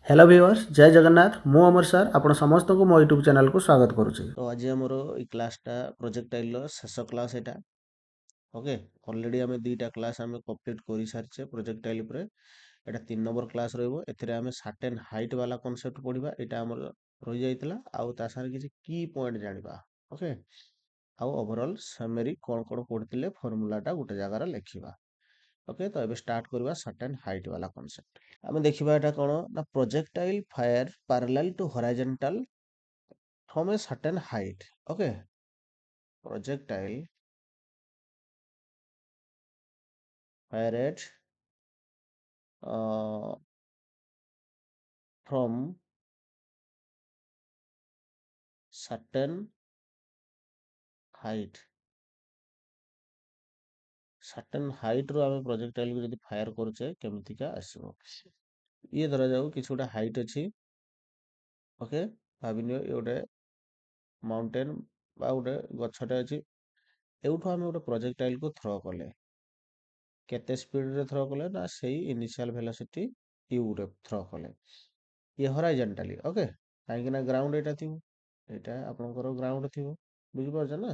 Hello viewers जय जगन्नाथ मु अमर sir आपण समस्त को मो यूट्यूब चैनल को स्वागत करुच्ची। तो आज आमर ई क्लासटा प्रोजेक्टाइल शेष क्लास एटा। ओके ऑलरेडी आम दुईटा क्लास आम कंप्लीट कर सारी प्रोजेक्टाइल पर। एटा 3 नंबर क्लास रहिबो। एथिरे आम सर्टेन हाइट वाला कांसेप्ट पढ़िबा। एटा हमर रहि जाइतला आउ ता सारे किछि की पॉइंट जानिबा। ओके आउ ओवरऑल समरी कोन कोन पढ़ितिले फार्मूलाटा गोटे जगह लिखिबा। ओके तो एबे स्टार्ट करबा सर्टेन हाइट वाला कांसेप्ट। आम देखिबा एटा कोन ना projectile fire parallel to horizontal from a certain height. Okay, projectile fired uh, from certain height. certain height ରୁ ଆମେ projectile କୁ ଯଦି ଫାୟାର କରୁଛେ କେମିତିକା ଆସିବ। ଇଏ ଧରାଯାଉ କିଛି ଗୋଟେ ହାଇଟ୍ ଅଛି। ଓକେ ଭାବିନିଅ ଇଏ ଗୋଟେ ମାଉଣ୍ଟେନ ବା ଗୋଟେ ଗଛଟେ ଅଛି। ଏଉଠୁ ଆମେ ଗୋଟେ ପ୍ରୋଜେକ୍ଟାଇଲ କୁ ଥ୍ରୋ କଲେ କେତେ ସ୍ପିଡରେ ଥ୍ରୋ କଲେ ନା ସେଇ ଇନିସିଆଲ ଭେଲୋସିଟି u ରେ ଥ୍ରୋ କଲେ। ଇଏ ହରାଇଜଣ୍ଟାଲି ଓକେ କାହିଁକି ନା ଗ୍ରାଉଣ୍ଡ ଏଇଟା ଥିବ। ଏଇଟା ଆପଣଙ୍କର ଗ୍ରାଉଣ୍ଡ ଥିବ ବୁଝିପାରୁଛ ନା।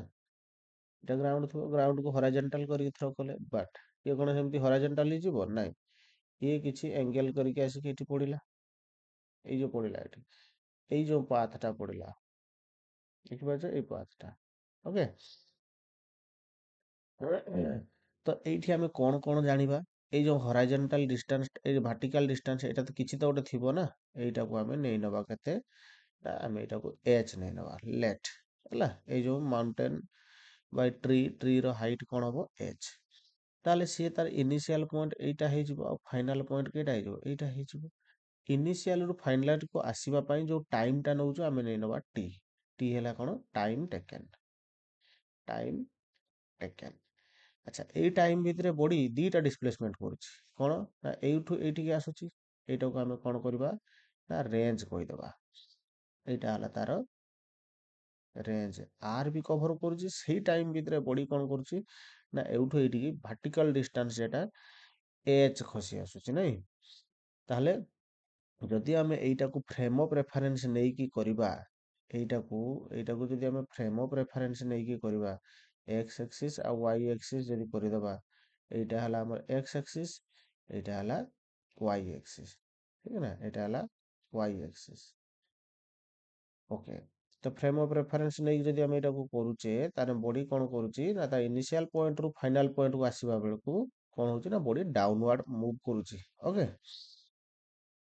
ଏଇଟା ଗ୍ରାଉଣ୍ଡ ଥିବ ଗ୍ରାଉଣ୍ଡ କୁ ହରାଇଜଣ୍ଟାଲ କରିକି ଥ୍ରୋ କଲେ ବଟ୍ ଇଏ କଣ ସେମିତି ହରାଇଜଣ୍ଟାଲି ଯିବ ନାଇଁ। ଇଏ କିଛି ଏଙ୍ଗେଲ କରିକି ଆସିକି ଏଠି ପଡିଲା। ଏଇ ଯୋଉ ପଡିଲା ଏଠି ଏଇ ଯୋଉ ପାଥଟା ପଡିଲା ଦେଖିପାରୁଛ ଏଇ ପାଥଟା ଓକେ। ତ ଏଇଠି ଆମେ କଣ କଣ ଜାଣିବା। ଏଇ ଯୋଉ ହରାଇଜଣ୍ଟାଲ ଡିଷ୍ଟାନ୍ସ ଏଇ ଭାର୍ଟିକାଲ ଡିଷ୍ଟାନ୍ସ ଏଇଟା ତ କିଛି ତ ଗୋଟେ ଥିବ ନା। ଏଇଟାକୁ ଆମେ ନେଇ ନବା କେତେ ନା ଆମେ ଏଇଟାକୁ h ନେଇ ନବା ଲେଟ୍ ହେଲା। ଏଇ ଯୋଉ ମାଉଣ୍ଟେନ ବାଇ ଟ୍ରି ର ହାଇଟ୍ କଣ ହବ h। ତାହେଲେ ସିଏ ତାର ଇନିସିଆଲ ପଏଣ୍ଟ ଏଇଟା ହେଇଯିବ ଆଉ ଫାଇନାଲ ପଏଣ୍ଟ କେଇଟା ହେଇଯିବ ଏଇଟା ହେଇଯିବ। ଇନିସିଆଲ ରୁ ଫାଇନାଲ କୁ ଆସିବା ପାଇଁ ଯୋଉ ଟାଇମ ଟା ନଉଛୁ ଆମେ ନେଇ ନବା ଟି। ଟି ହେଲା କଣ ଟାଇମ ଟେକେନ୍। Time taken. ଆଚ୍ଛା ଏଇ ଟାଇମ ଭିତରେ ବଡି ଦିଟା ଡିସପ୍ଲେସମେଣ୍ଟ କରୁଛି କଣ ନା ଏଇଠୁ ଏଇଠିକି ଆସୁଛି। ଏଇଟାକୁ ଆମେ କଣ କରିବା ନା ରେଞ୍ଜ କହିଦବା। ଏଇଟା ହେଲା ତାର ରେଞ୍ଜ ଆର ବି କଭର କରୁଛି। ସେଇ ଟାଇମ ଭିତରେ ବଡି କଣ କରୁଛି ନା ଏଉଠୁ ଏଇଠିକି ଭାର୍ଟିକାଲ ଡିଷ୍ଟାନ୍ସ ଯେଟା h ଖସି ଆସୁଛି ନାଇଁ। ତାହେଲେ ଯଦି ଆମେ ଏଇଟାକୁ ଫ୍ରେମ ଅଫ ରେଫରେନ୍ସ ନେଇକି କରିବା ଏଇଟାକୁ ଏଇଟାକୁ ଯଦି ଆମେ ଫ୍ରେମ ଅଫ ରେଫରେନ୍ସ ନେଇକି କରିବା x axis ଆଉ y axis ଯଦି କରିଦବା ଏଇଟା ହେଲା ଆମର x axis ଏଇଟା ହେଲା y axis ଠିକ ନା ଏଇଟା ହେଲା y axis। ଓକେ ତ ଫ୍ରେମ ଅଫ ରେଫରେନ୍ସ ନେଇକି ଯଦି ଆମେ ଏଇଟାକୁ କରୁଛେ ତାହେଲେ ବଡି କଣ କରୁଛି ନା ତା ଇନିସିଆଲ ପଏଣ୍ଟ ରୁ ଫାଇନାଲ ପଏଣ୍ଟ କୁ ଆସିବା ବେଳକୁ କଣ ହଉଛି ନା ବଡି ଡାଉନୱାର୍ଡ ମୁଭ କରୁଛି। ଓକେ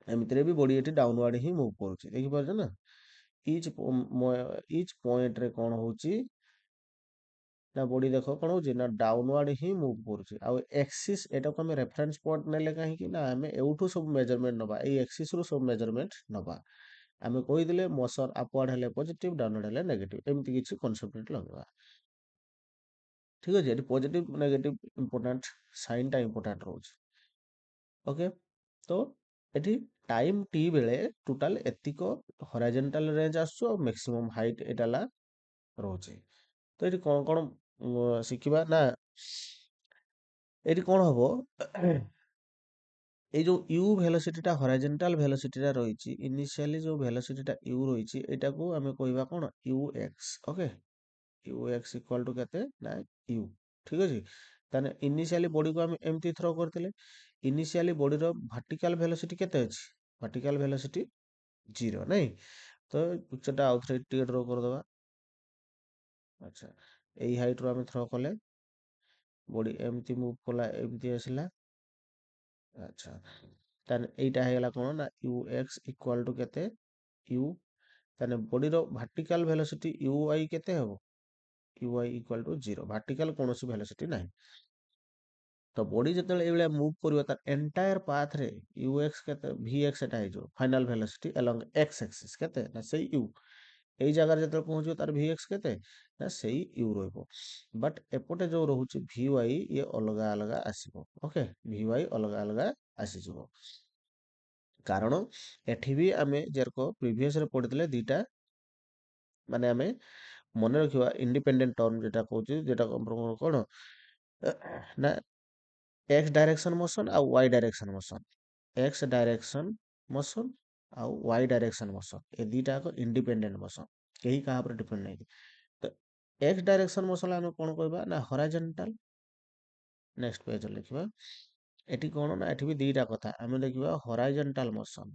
ଏମିତିରେ ବି ବଡି ଏଠି ଡାଉନୱାର୍ଡ ହିଁ ମୁଭ କରୁଛି ଦେଖିପାରୁଛ ନା। ଇଚ ପଏଣ୍ଟ ରେ କଣ ହଉଛି ନା ବଡି ଦେଖ କଣ ହଉଛି ନା ଡାଉନୱାର୍ଡ ହିଁ ମୁଭ କରୁଛି। ଆଉ ଏକ୍ସିସ୍ ଏଟାକୁ ଆମେ ରେଫରେନ୍ସ ପଏଣ୍ଟ ନେଲେ କାହିଁକି ନା ଆମେ ଏଉଠୁ ସବୁ ମେଜରମେଣ୍ଟ ନବା ଏଇ ଏକ୍ସିସ୍ ରୁ ସବୁ ମେଜରମେଣ୍ଟ ନବା। ଆମେ କହିଦେଲେ ମୋସନ ଆପୱାର୍ଡ ହେଲେ ପଜିଟିଭ ଡାଉନୱାର୍ଡ ହେଲେ ନେଗେଟିଭ ଏମିତି କିଛି କନସେପ୍ଟ ଲଗେଇବା। ଠିକ ଅଛି ଏଠି ପଜିଟିଭ ନେଗେଟିଭ ଇମ୍ପୋର୍ଟାଣ୍ଟ ସାଇନ୍ ଟା ଇମ୍ପୋର୍ଟାଣ୍ଟ ରହୁଛି। ଓକେ ତ ଏଠି ଟାଇମ ଟି ବେଳେ ଟୋଟାଲ ଏତିକ ହରାଇଜଣ୍ଟାଲ ରେଞ୍ଜ ଆସୁଛି ଆଉ ମ୍ୟାକ୍ସିମମ୍ ହାଇଟ୍ ଏଟା ହେଲା ରହୁଛି। ତ ଏଠି କଣ କଣ ଶିଖିବା ନା ଏଠି କଣ ହବ ଏଇ ଯୋଉ ୟୁ ଭେଲୋସିଟିଟା ହରାଇଜଣ୍ଟାଲ ଭେଲୋସିଟିଟା ରହିଛି ଇନିସିଆଲି ଯୋଉ ଭେଲୋସିଟିଟା ୟୁ ରହିଛି ଏଇଟାକୁ ଆମେ କହିବା କଣ u x. Okay u x equal to କେତେ ନା ୟୁ ଠିକ ଅଛି। ତାହେଲେ ଇନିସିଆଲି ବଡିକୁ ଆମେ ଏମିତି ଥ୍ରୋ କରିଥିଲେ ଇନିସିଆଲି ବଡିର ଭାର୍ଟିକାଲ ଭେଲୋସିଟି କେତେ ଅଛି ଭାର୍ଟିକାଲ ଭେଲୋସିଟି 0 ନାଇଁ। ତ ପିକ୍ଚରଟା ଆଉଥରେ ଟିକେ ଡ୍ର କରିଦବା। ଆଚ୍ଛା ଏଇ ହାଇଟ୍ ରୁ ଆମେ ଥ୍ରୋ କଲେ ବଡି ଏମିତି ମୁଭ କଲା ଏମିତି ଆସିଲା। ଆଚ୍ଛା ତାହେଲେ ଏଇଟା ହେଇଗଲା କଣ ନା ୟୁ ଏକ୍ସ ଇକ୍ୱାଲ ଟୁ କେତେ ୟୁ। ତାହେଲେ ବଡିର ଭାର୍ଟିକାଲ ଭେଲୋସିଟି ୟୁ ଆଇ କେତେ ହବ ୟୁ ଆଇ ଇକ୍ୱାଲ ଟୁ 0 ଭାର୍ଟିକାଲ କୌଣସି ଭେଲୋସିଟି ନାହିଁ। ତ ବଡି ଯେତେବେଳେ ଏଇଭଳିଆ ମୁଭ କରିବ ତାର ଏଣ୍ଟାୟାର ପାଥ ରେ ୟୁ ଏକ୍ସ କେତେ ଭି ଏକ୍ସ ଏଟା ହେଇଯିବ ଫାଇନାଲ ଭେଲୋସିଟି ଆଲଙ୍ଗ ଏକ୍ସ ଆକ୍ସିସ୍ କେତେ ନା ସେଇ ୟୁ। ଏଇ ଜାଗାରେ ଯେତେବେଳେ ପହଞ୍ଚିବ ତାର ଭି ଏକ୍ସ କେତେ ନା ସେଇ ୟୁ ରହିବ। ବଟ୍ ଏପଟେ ଯୋଉ ରହୁଛି ଭି ୱାଇ ଇଏ ଅଲଗା ଅଲଗା ଆସିବ। ଓକେ ଭି ୱାଇ ଅଲଗା ଅଲଗା ଆସିଯିବ କାରଣ ଏଠି ବି ଆମେ ଯେରକ ପ୍ରିଭିୟସରେ ପଢିଥିଲେ ଦିଟା ମାନେ ଆମେ ମନେ ରଖିବା ଇଣ୍ଡିପେଣ୍ଡେଣ୍ଟ ଟର୍ମ ଯେଟା କହୁଛି ଯେଟା କଣ ନା x ଡାଇରେକ୍ସନ ମୋସନ ଆଉ y direction motion. x direction motion ଆଉ ୱାଇ ଡାଇରେକ୍ସନ ମୋସନ, ଏ ଦିଟା ଯାକ ଇଣ୍ଡିପେଣ୍ଡେଣ୍ଟ ମୋସନ, କେହି କାହା ଉପରେ ଡିପେଣ୍ଡ ନାହିଁ। ତ ଏକ୍ସ ଡାଇରେକ୍ସନ ମୋସନ ଆମେ କଣ କହିବା ନା ହରାଇଜଣ୍ଟାଲ। ନେକ୍ସଟ ପେଜ ଲେଖିବା, ଏଠି କଣ ନା ଏଠି ବି ଦିଟା କଥା ଆମେ ଦେଖିବା ହରାଇଜଣ୍ଟାଲ ମୋସନ।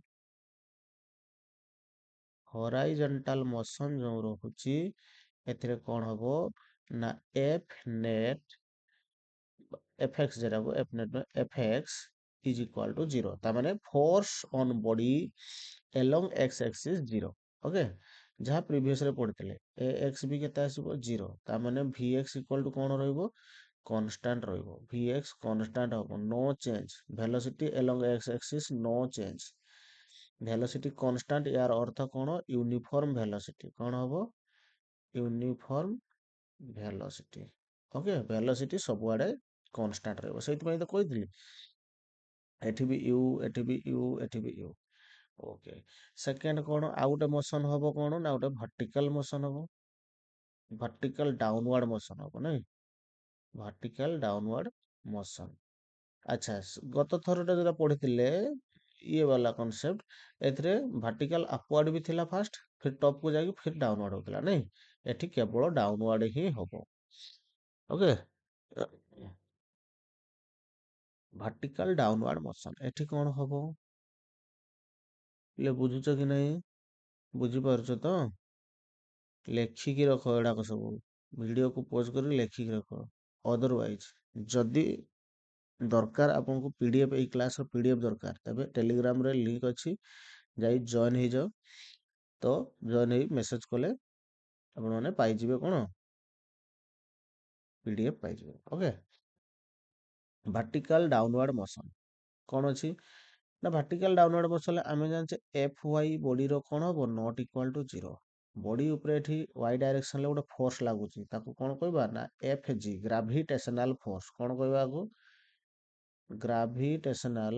ହରାଇଜଣ୍ଟାଲ ମୋସନ ଯୋଉ ରହୁଛି ଏଥିରେ କଣ ହବ ନା ଏଫ ନେଟ ଏଫ ଏକ୍ସ ଯେଟାକୁ F net F X is equal to zero, ତା ମାନେ force on body along x axis zero. Okay, ଯାହା ପ୍ରିଭିୟସରେ ପଢିଥିଲେ ଏ ଏକ୍ସ ବି କେତେ ଆସିବ ଜିରୋ, ତା ମାନେ ଭି ଏକ୍ସ ଇକ୍ୱାଲ ଟୁ କଣ ରହିବ କନଷ୍ଟାଣ୍ଟ ରହିବ, ଭି ଏକ୍ସ କନଷ୍ଟାଣ୍ଟ ହବ, no change, velocity along x axis no change, velocity constant, ୟାର ଅର୍ଥ କଣ ୟୁନିଫର୍ମ ଭେଲୋସିଟି, କଣ ହବ ୟୁନିଫର୍ମ ଭେଲୋସିଟି। ଓକେ, ଭେଲୋସିଟି ସବୁଆଡେ କନଷ୍ଟାଣ୍ଟ ରହିବ, ସେଇଥିପାଇଁ ତ କହିଥିଲି ଏଠି ବି ୟୁ ଏଠି ବି ୟୁ ଏଠି ବି ୟୁ। ଓକେ, ସେକେଣ୍ଡ କଣ ଆଉ ଗୋଟେ ମୋସନ ହବ କଣ ନା ଗୋଟେ ଭର୍ଟିକାଲ ମୋସନ ହବ, ଭର୍ଟିକାଲ ଡାଉନୱାର୍ଡ ମୋସନ ହବ ନାଇଁ, ଭର୍ଟିକାଲ ଡାଉନୱାର୍ଡ ମୋସନ। ଆଚ୍ଛା, ଗତ ଥରଟା ଯୋଉଟା ପଢିଥିଲେ ଇଏ ବାଲା କନସେପ୍ଟ, ଏଥିରେ ଭର୍ଟିକାଲ ଆପୱାର୍ଡ ବି ଥିଲା ଫାଷ୍ଟ, ଫିର ଟପ୍ କୁ ଯାଇକି ଫିର ଡାଉନୱାର୍ଡ ହଉଥିଲା ନାଇଁ, ଏଠି କେବଳ ଡାଉନୱାର୍ଡ ହିଁ ହବ। ଓକେ, ଭର୍ଟିକାଲ ଡାଉନୱାର୍ଡ ମୋସନ ଏଠି କଣ ହବ ହେଲେ ବୁଝୁଛ କି ନାହିଁ, ବୁଝିପାରୁଛ ତ? ଲେଖିକି ରଖ ଏଗୁଡାକ ସବୁ, ଭିଡିଓକୁ ପଜ କରି ଲେଖିକି ରଖ, ଅଦରୱାଇଜ ଯଦି ଦରକାର ଆପଣଙ୍କୁ ପିଡିଏଫ, ଏଇ କ୍ଲାସର ପିଡିଏଫ ଦରକାର, ତେବେ ଟେଲିଗ୍ରାମରେ ଲିଙ୍କ ଅଛି, ଯାଇ ଜଏନ ହେଇଯାଅ, ତ ଜଏନ ହେଇ ମେସେଜ କଲେ ଆପଣମାନେ ପାଇଯିବେ କଣ ପିଡିଏଫ ପାଇଯିବେ। ଓକେ, ଭାର୍ଟିକାଲ ଡାଉନୱାର୍ଡ ମୋସନ କଣ ଅଛି ନା ଭାର୍ଟିକାଲ ଡାଉନୱାର୍ଡ ମୋସନ ଆମେ ଜାଣିଛେ ଏଫ ୱାଇ ବଡିର କଣ ହବ not equal to zero, body ଉପରେ ଏଠି ୱାଇ ଡାଇରେକ୍ସନରେ ଗୋଟେ ଫୋର୍ସ ଲାଗୁଛି, ତାକୁ କଣ କହିବା ନା ଏଫ ଜି, ଗ୍ରାଭିଟେସନାଲ ଫୋର୍ସ, କଣ କହିବା ଆକୁ ଗ୍ରାଭିଟେସନାଲ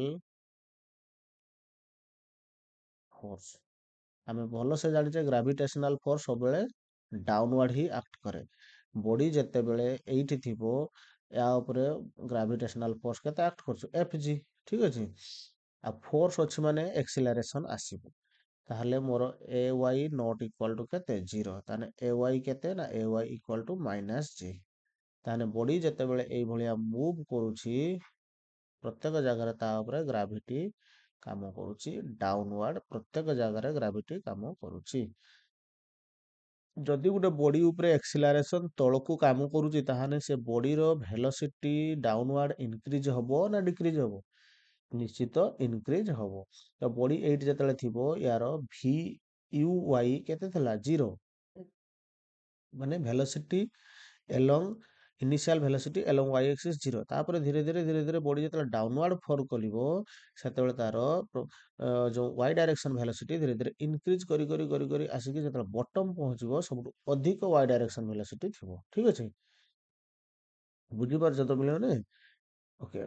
ଫୋର୍ସ। ଆମେ ଭଲସେ ଜାଣିଛେ ଗ୍ରାଭିଟେସନାଲ ଫୋର୍ସ ସବୁବେଳେ ଡାଉନୱାର୍ଡ ହିଁ ଆକ୍ଟ କରେ, ବଡି ଯେତେବେଳେ ଏଇଠି ଥିବ ୟା ଉପରେ ଗ୍ରାଭିଟେସନାଲ ଫୋର୍ସ କେତେ ଆକ୍ଟ କରୁଛି ଏଫ ଜି, ଠିକ ଅଛି, ଆଉ ଫୋର୍ସ ଅଛି ମାନେ ଏକ୍ସିଲାରେସନ ଆସିବ, ତାହେଲେ ମୋର ଏ ୱାଇ ନଟ୍ ଇକ୍ୱାଲ ଟୁ କେତେ ଜିରୋ, ତାହେଲେ ଏ ୱାଇ କେତେ ନା ଏ Y equal to minus G, ତାହେଲେ ବଡି ଯେତେବେଳେ ଏଇଭଳିଆ ମୁଭ କରୁଛି ପ୍ରତ୍ୟେକ ଜାଗାରେ ତା ଉପରେ ଗ୍ରାଭିଟି କାମ କରୁଛି, ଡାଉନୱାର୍ଡ ପ୍ରତ୍ୟେକ ଜାଗାରେ ଗ୍ରାଭିଟି କାମ କରୁଛି। ଯଦି ଗୋଟେ ବଡି ଉପରେ ଏକ୍ସିଲାରେସନ ତଳକୁ କାମ କରୁଛି, ତାହେଲେ ସେ ବଡିର ଭେଲୋସିଟି ଡାଉନୱାର୍ଡ ଇନକ୍ରିଜ ହବ ନା ଡିକ୍ରିଜ ହବ, ନିଶ୍ଚିତ ଇନକ୍ରିଜ ହବ। ତ ବଡି ଏଇଠି ଯେତେବେଳେ ଥିବ ୟାର ଭି ୟୁ ୱାଇ କେତେ ଥିଲା ଜିରୋ, ମାନେ velocity along initial velocity along Y Axis zero, ତାପରେ ଧୀରେ ଧୀରେ ଧୀରେ ଧୀରେ ବଡି ଯେତେବେଳେ ଡାଉନୱାର୍ଡ ଫର୍ମ କରିବ ସେତେବେଳେ ତାର ଯୋଉ ୱାଇ ଡାଇରେକ୍ସନ ଭେଲୋସିଟି ଧୀରେ ଧୀରେ ଇନକ୍ରିଜ କରି କରି କରି କରି ଆସିକି ଯେତେବେଳେ ବଟମ ପହଞ୍ଚିବ ସବୁଠୁ ଅଧିକ ୱାଇ ଡାଇରେକ୍ସନ ଭେଲୋସିଟି ଥିବ, ଠିକ ଅଛି, ବୁଝିପାରୁଛ ତ ପିଲାମାନେ? ଓକେ,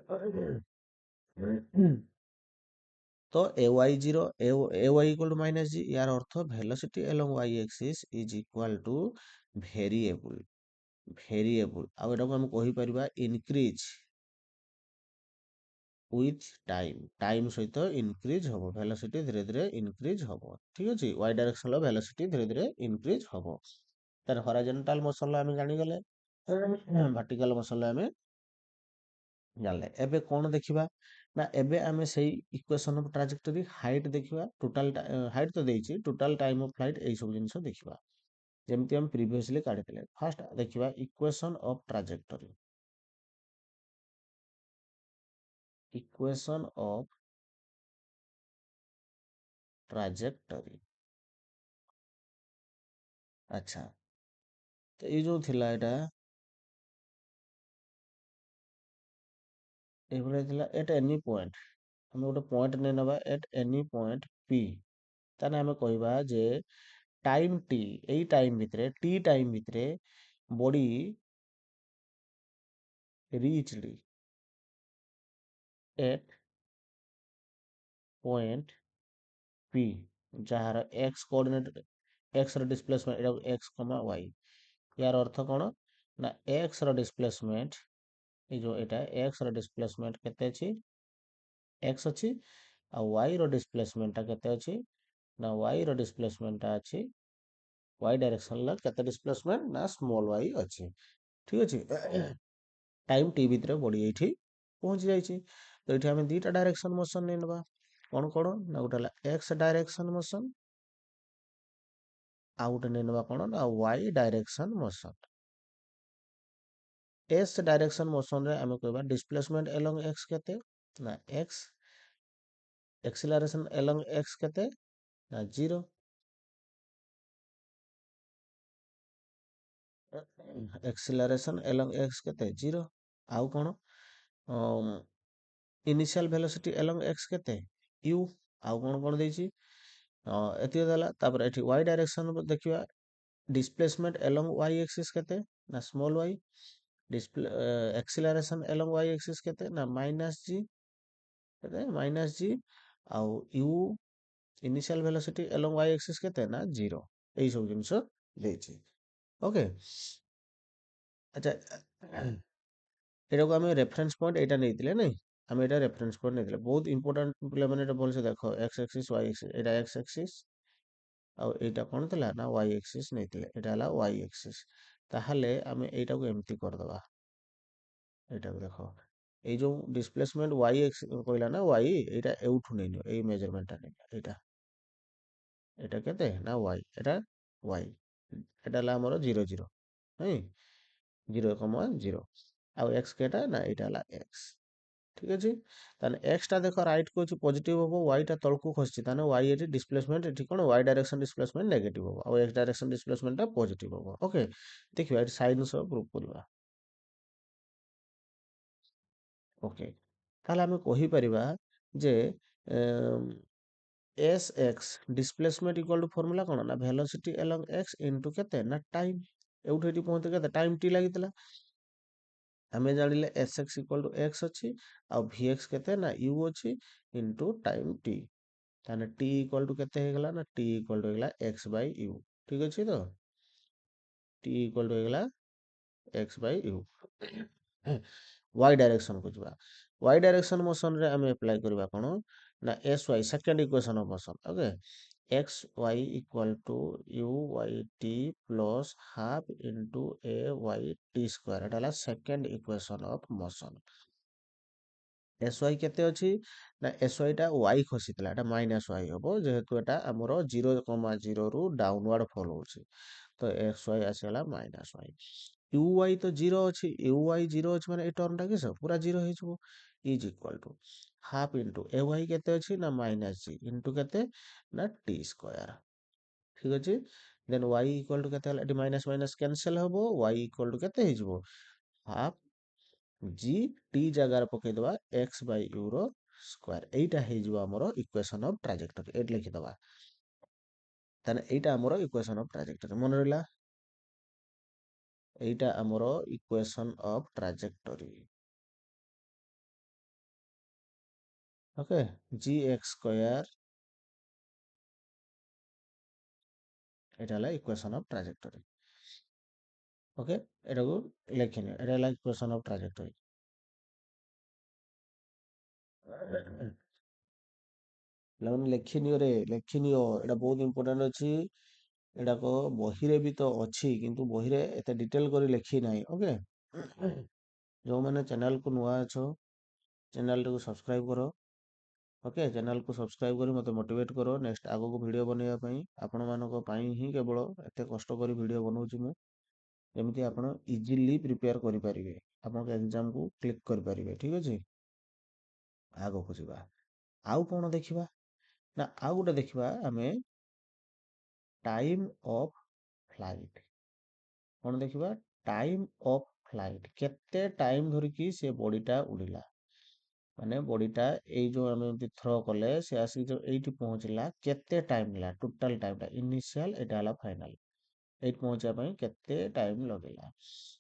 ତ A Y zero A Y equal to minus G, ୟାର ଅର୍ଥ velocity along Y axis is equal to variable, variable, ଆଉ ଏଟାକୁ ଆମେ କହିପାରିବା ଇନକ୍ରିଜ ୱିଥ ଟାଇମ, ଟାଇମ ସହିତ ଇନକ୍ରିଜ ହବ, ଭେଲୋସିଟି ଧୀରେ ଧୀରେ ଇନକ୍ରିଜ ହବ, ଠିକ ଅଛି, ୱାଇ ଡାଇରେକ୍ସନର ଭେଲୋସିଟି ଧୀରେ ଧୀରେ ଇନକ୍ରିଜ ହବ। ତାର ହରାଇଜଣ୍ଟାଲ ମୋସନ ଆମେ ଜାଣିଗଲେ, ଭର୍ଟିକାଲ ମୋସନ ଆମେ ଜାଣିଲେ, ଏବେ କଣ ଦେଖିବା ନା ଏବେ ଆମେ ସେଇ ଇକ୍ୱେସନ ଅଫ ଟ୍ରାଜେକ୍ଟୋରୀ ହାଇଟ୍ ଦେଖିବା, ଟୋଟାଲ ହାଇଟ୍ ତ ଦେଇଛି, ଟୋଟାଲ ଟାଇମ ଅଫ ଫ୍ଲାଇଟ୍ ଏଇ ସବୁ ଜିନିଷ ଦେଖିବା, ଯେମିତି ଆମେ ପ୍ରିଭିୟସଲି କାଢିଥିଲେ। ଫାଷ୍ଟ ଦେଖିବା equation of trajectory, equation of trajectory. ଆଚ୍ଛା, ତ ଏଇ ଯୋଉ ଥିଲା ଏଇଟା ଏଇଭଳିଆ ଥିଲା, ଏଟ୍ ଏନି ପଏଣ୍ଟ ଆମେ ଗୋଟେ ପଏଣ୍ଟ ନେଇ ନେବା ଏଟ୍ ଏନି ପଏଣ୍ଟ ପି, ତାହେଲେ ଆମେ କହିବା ଯେ ଟାଇମ ଟି, ଏଇ ଟାଇମ ଭିତରେ ଟି ଟାଇମ ଭିତରେ ବଡି ରିଚ୍ଡ ଏଟ୍ ପଏଣ୍ଟ ପି, ଯାହାର ଏକ୍ସ କୋଅର୍ଡିନେଟ ଏକ୍ସ ର ଡିସପ୍ଲେସମେଣ୍ଟ ଏଟାକୁ ଏକ୍ସ କମା ୱାଇ, ୟାର ଅର୍ଥ କଣ ନା ଏକ୍ସ ର ଡିସପ୍ଲେସମେଣ୍ଟ, ଏଇ ଯୋଉ ଏଟା ଏକ୍ସ ର ଡିସପ୍ଲେସମେଣ୍ଟ କେତେ ଅଛି ଏକ୍ସ ଅଛି, ଆଉ ୱାଇ ର ଡିସପ୍ଲେସମେଣ୍ଟ ଟା କେତେ ଅଛି ନା y ର ଡିସପ୍ଲେସମେଣ୍ଟଟା ଅଛି y ଡାଇରେକ୍ସନର କେତେ ଡିସପ୍ଲେସମେଣ୍ଟ ନା ସ୍ମଲ୍ y ଅଛି। ଠିକ୍ ଅଛି। ଟାଇମ୍ t ଭିତରେ ବଡ଼ି ଏଇଠି ପହଞ୍ଚି ଯାଇଛି। ତ ଏଇଠି ଆମେ ଦୁଇଟା ଡାଇରେକ୍ସନ ମୋସନ ନେଇ ନେବା। କ'ଣ କ'ଣ ନା ଗୋଟେ ହେଲା x ଡାଇରେକ୍ସନ ମୋସନ, ଆଉ ଗୋଟେ ନେଇ ନେବା କ'ଣ ନା y direction motion. s direction ମୋସନରେ ଆମେ କହିବା ଡିସପ୍ଲେସମେଣ୍ଟ along x କେତେ ନା x, ଏକ୍ସିଲାରେସନ along x କେତେ ନା 0। ଏକ୍ସିଲାରେସନ along x କେତେ 0। ଆଉ କ'ଣ ଇନିସିଆଲ ଭେଲୋସିଟି along x କେତେ u। ଆଉ କ'ଣ ଦେଇଛି ଏତିକି ଦେଲା। ତାପରେ ଏଠି y ଡାଇରେକ୍ସନ ଦେଖିବା ଡିସପ୍ଲେସମେଣ୍ଟ along y axis କେତେ ନା small y, ଏକ୍ସିଲାରେସନ along y axis କେତେ ନା -g, କେତେ -g, ଆଉ u initial velocity along y axis କେତେ ନା 0। ଏଇ ସବୁ ଜିନିଷ ଦେଇଛି। ଓକେ। ଆଚ୍ଛା, ଏଟାକୁ ଆମେ ରେଫରେନ୍ସ ପଏଣ୍ଟ ଏଇଟା ନେଇଥିଲେ ନାଇଁ, ଆମେ ଏଇଟା ରେଫରେନ୍ସ ପଏଣ୍ଟ ନେଇଥିଲେ। ବହୁତ ଇମ୍ପୋର୍ଟାଣ୍ଟ ପିଲାମାନେ ଏଇଟା ଭଲସେ ଦେଖ, x axis y axis, ଏଇଟା x axis ଆଉ ଏଇଟା କ'ଣ ଥିଲା ନା y axis ନେଇଥିଲେ, ଏଇଟା ହେଲା y axis। ତାହେଲେ ଆମେ ଏଇଟାକୁ ଏମିତି କରିଦେବା। ଏଇଟାକୁ ଦେଖ, ଏଇ ଯୋଉ ଡିସପ୍ଲେସମେଣ୍ଟ y କହିଲା ନା y, ଏଇଟା ଏଉଠୁ ନେଇନିଅ, ଏଇ ମେଜରମେଣ୍ଟଟା ନେଇନିଅ। ଏଇଟା କେତେ ନା y, ଏଇଟା y, ଏଇଟା ହେଲା ଆମର 0 0 ନାଇଁ, 0,0 ଆଉ x କେଟା ନା ଏଇଟା ହେଲା x। ଠିକ୍ ଅଛି। ତାହେଲେ x ଟା ଦେଖ ରାଇଟକୁ ଅଛି ପଜିଟିଭ ହବ, y ଟା ତଳକୁ ଖସିଛି, ତାହେଲେ y ଏଠି ଡିସପ୍ଲେସମେଣ୍ଟ ଏଠି କ'ଣ y ଡାଇରେକ୍ସନ ଡିସପ୍ଲେସମେଣ୍ଟ ନେଗେଟିଭ ହବ, ଆଉ x ଡାଇରେକ୍ସନ ଡିସପ୍ଲେସମେଣ୍ଟଟା ପଜିଟିଭ ହବ। ଓକେ, ଦେଖିବା ଏଠି ସାଇନ୍ ସହ ପ୍ରୁଭ୍ କରିବା। ଓକେ, ତାହେଲେ ଆମେ କହିପାରିବା ଯେ S X displacement equal to formula କ'ଣ ନା ଭେଲୋସିଟି along x ଇଣ୍ଟୁ କେତେ ନା ଟାଇମ୍। ଏଉଠୁ ଏଠି ପହଞ୍ଚି କେତେ ଟାଇମ୍ t ଲାଗିଥିଲା। ଆମେ ଜାଣିଲେ S X equal to X ଅଛି, ଆଉ ଭି ଏକ୍ସ କେତେ ନା ୟୁ ଅଛି ଇଣ୍ଟୁ ଟାଇମ୍ ଟି। ତାହେଲେ ଟି ଇକ୍ୱାଲ୍ ଟୁ କେତେ ହେଇଗଲା ନା ଟି ଇକ୍ୱାଲ୍ ଟୁ ହେଇଗଲା ଏକ୍ସ ବାଇ ୟୁ। ଠିକ୍ ଅଛି ତ, ଟି ଇକ୍ୱାଲ୍ ଟୁ ହେଇଗଲା ଏକ୍ସ ବାଇ ୟୁ। y ଡାଇରେକ୍ସନକୁ ଯିବା। y ଡାଇରେକ୍ସନ ମୋସନରେ ଆମେ ଆପ୍ଲାଏ କରିବା କ'ଣ ନା s y second equation of motion. Okay, x y equal to u y t plus half into a y t square. ଏଟା ହେଲା second equation of motion. S y କେତେ ଅଛି ନା ଏସ୍ ୱାଇଟା ୱାଇ ଖସିଥିଲା, ଏଟା ମାଇନସ୍ ୱାଇ ହବ ଯେହେତୁ ଏଟା ଆମର 0,0ରୁ ଡାଉନୱାର୍ଡ ଫଲ୍ ହଉଛି। ତ ଏକ୍ସ ୱାଇ ଆସିଗଲା ମାଇନସ୍ ୱାଇ। ୟୁ ୱାଇ ତ 0 ଅଛି, ୟୁ ୱାଇ 0 ଅଛି ମାନେ ଏ ଟର୍ମଟା କିସ ପୁରା 0 ହେଇଯିବ। Is equal to half into a Y କେତେ ଅଛି ନା -g ଇଣ୍ଟୁ କେତେ ନା ଟି ସ୍କୋୟାର। ଠିକ୍ ଅଛି। ଦେନ୍ ୱାଇ ଇକ୍ୱାଲ୍ ଟୁ କେତେ ହେଲା, ଏଠି ମାଇନସ୍ ମାଇନସ୍ କ୍ୟାନସେଲ୍ ହବ, ୱାଇ ଇକ୍ୱାଲ୍ ଟୁ କେତେ ହେଇଯିବ ହାଫ୍ ଜି ଟି ଜାଗାରେ ପକେଇଦବା ଏକ୍ସ ବାଇ ୟୁ ର ସ୍କୋୟାର। ଏଇଟା ହେଇଯିବ ଆମର ଇକ୍ୱେସନ୍ ଅଫ୍ ଟ୍ରାଜେକ୍ଟୋରୀ। ଏଇଠି ଲେଖିଦବା। ତାହେଲେ ଏଇଟା ଆମର ଇକ୍ୱେସନ୍ ଅଫ୍ ଟ୍ରାଜେକ୍ଟୋରୀ ମନେ ରହିଲା। এইটা ଆମର equation of trajectory. Okay, G X square এটা ହେଲା ଇକ୍ୱେସନ୍ ଅଫ୍ ଟ୍ରାଜେକ୍ଟୋରୀ। ଓକେ, ଏଟାକୁ ଲେଖିନିଅ, ଏଟା ହେଲା ଇକ୍ୱେସନ୍ ଅଫ୍ ଟ୍ରାଜେକ୍ଟୋରୀ। ପିଲାମାନେ ଲେଖିନିଅ ରେ, ଲେଖିନିଅ, ଏଟା ବହୁତ ଇମ୍ପୋର୍ଟାଣ୍ଟ ଅଛି। ଏଟାକ ବହିରେ ବି ତ ଅଛି କିନ୍ତୁ ବହିରେ ଏତେ ଡିଟେଲ କରି ଲେଖି ନାହିଁ। ଓକେ, ଯେଉଁମାନେ ଚ୍ୟାନେଲକୁ ନୂଆ ଅଛ ଚ୍ୟାନେଲଟାକୁ ସବସ୍କ୍ରାଇବ୍ କର। ଓକେ, ଚ୍ୟାନେଲକୁ ସବସ୍କ୍ରାଇବ୍ କରି ମୋତେ ମୋଟିଭେଟ୍ କର ନେକ୍ସଟ ଆଗକୁ ଭିଡ଼ିଓ ବନେଇବା ପାଇଁ। ଆପଣମାନଙ୍କ ପାଇଁ ହିଁ କେବଳ ଏତେ କଷ୍ଟ କରି ଭିଡ଼ିଓ ବନଉଛି ମୁଁ, ଯେମିତି ଆପଣ ଇଜିଲି ପ୍ରିପେୟାର କରିପାରିବେ, ଆପଣଙ୍କ ଏକ୍ଜାମକୁ କ୍ଲିକ୍ କରିପାରିବେ। ଠିକ୍ ଅଛି, ଆଗକୁ ଯିବା। ଆଉ କ'ଣ ଦେଖିବା ନା ଆଉ ଗୋଟେ ଦେଖିବା ଆମେ ଟାଇମ୍ ଅଫ୍ ଫ୍ଲାଇଟ୍। କ'ଣ ଦେଖିବା ଟାଇମ୍ ଅଫ୍ ଫ୍ଲାଇଟ୍, କେତେ ଟାଇମ୍ ଧରିକି ସେ ବଡ଼ିଟା ଉଡ଼ିଲା। ମାନେ ବଡ଼ିଟା ଏଇ ଯେଉଁ ଆମେ ଏମିତି ଥ୍ରୋ କଲେ ସେ ଆସିକି ଯେଉଁ ଏଇଠି ପହଞ୍ଚିଲା କେତେ ଟାଇମ୍ ନେଲା, ଟୋଟାଲ ଟାଇମ୍ଟା ଇନିସିଆଲ ଏଇଟା ହେଲା ଫାଇନାଲ। ଏଇଠି ପହଞ୍ଚିବା ପାଇଁ କେତେ ଟାଇମ୍ ଲଗେଇଲା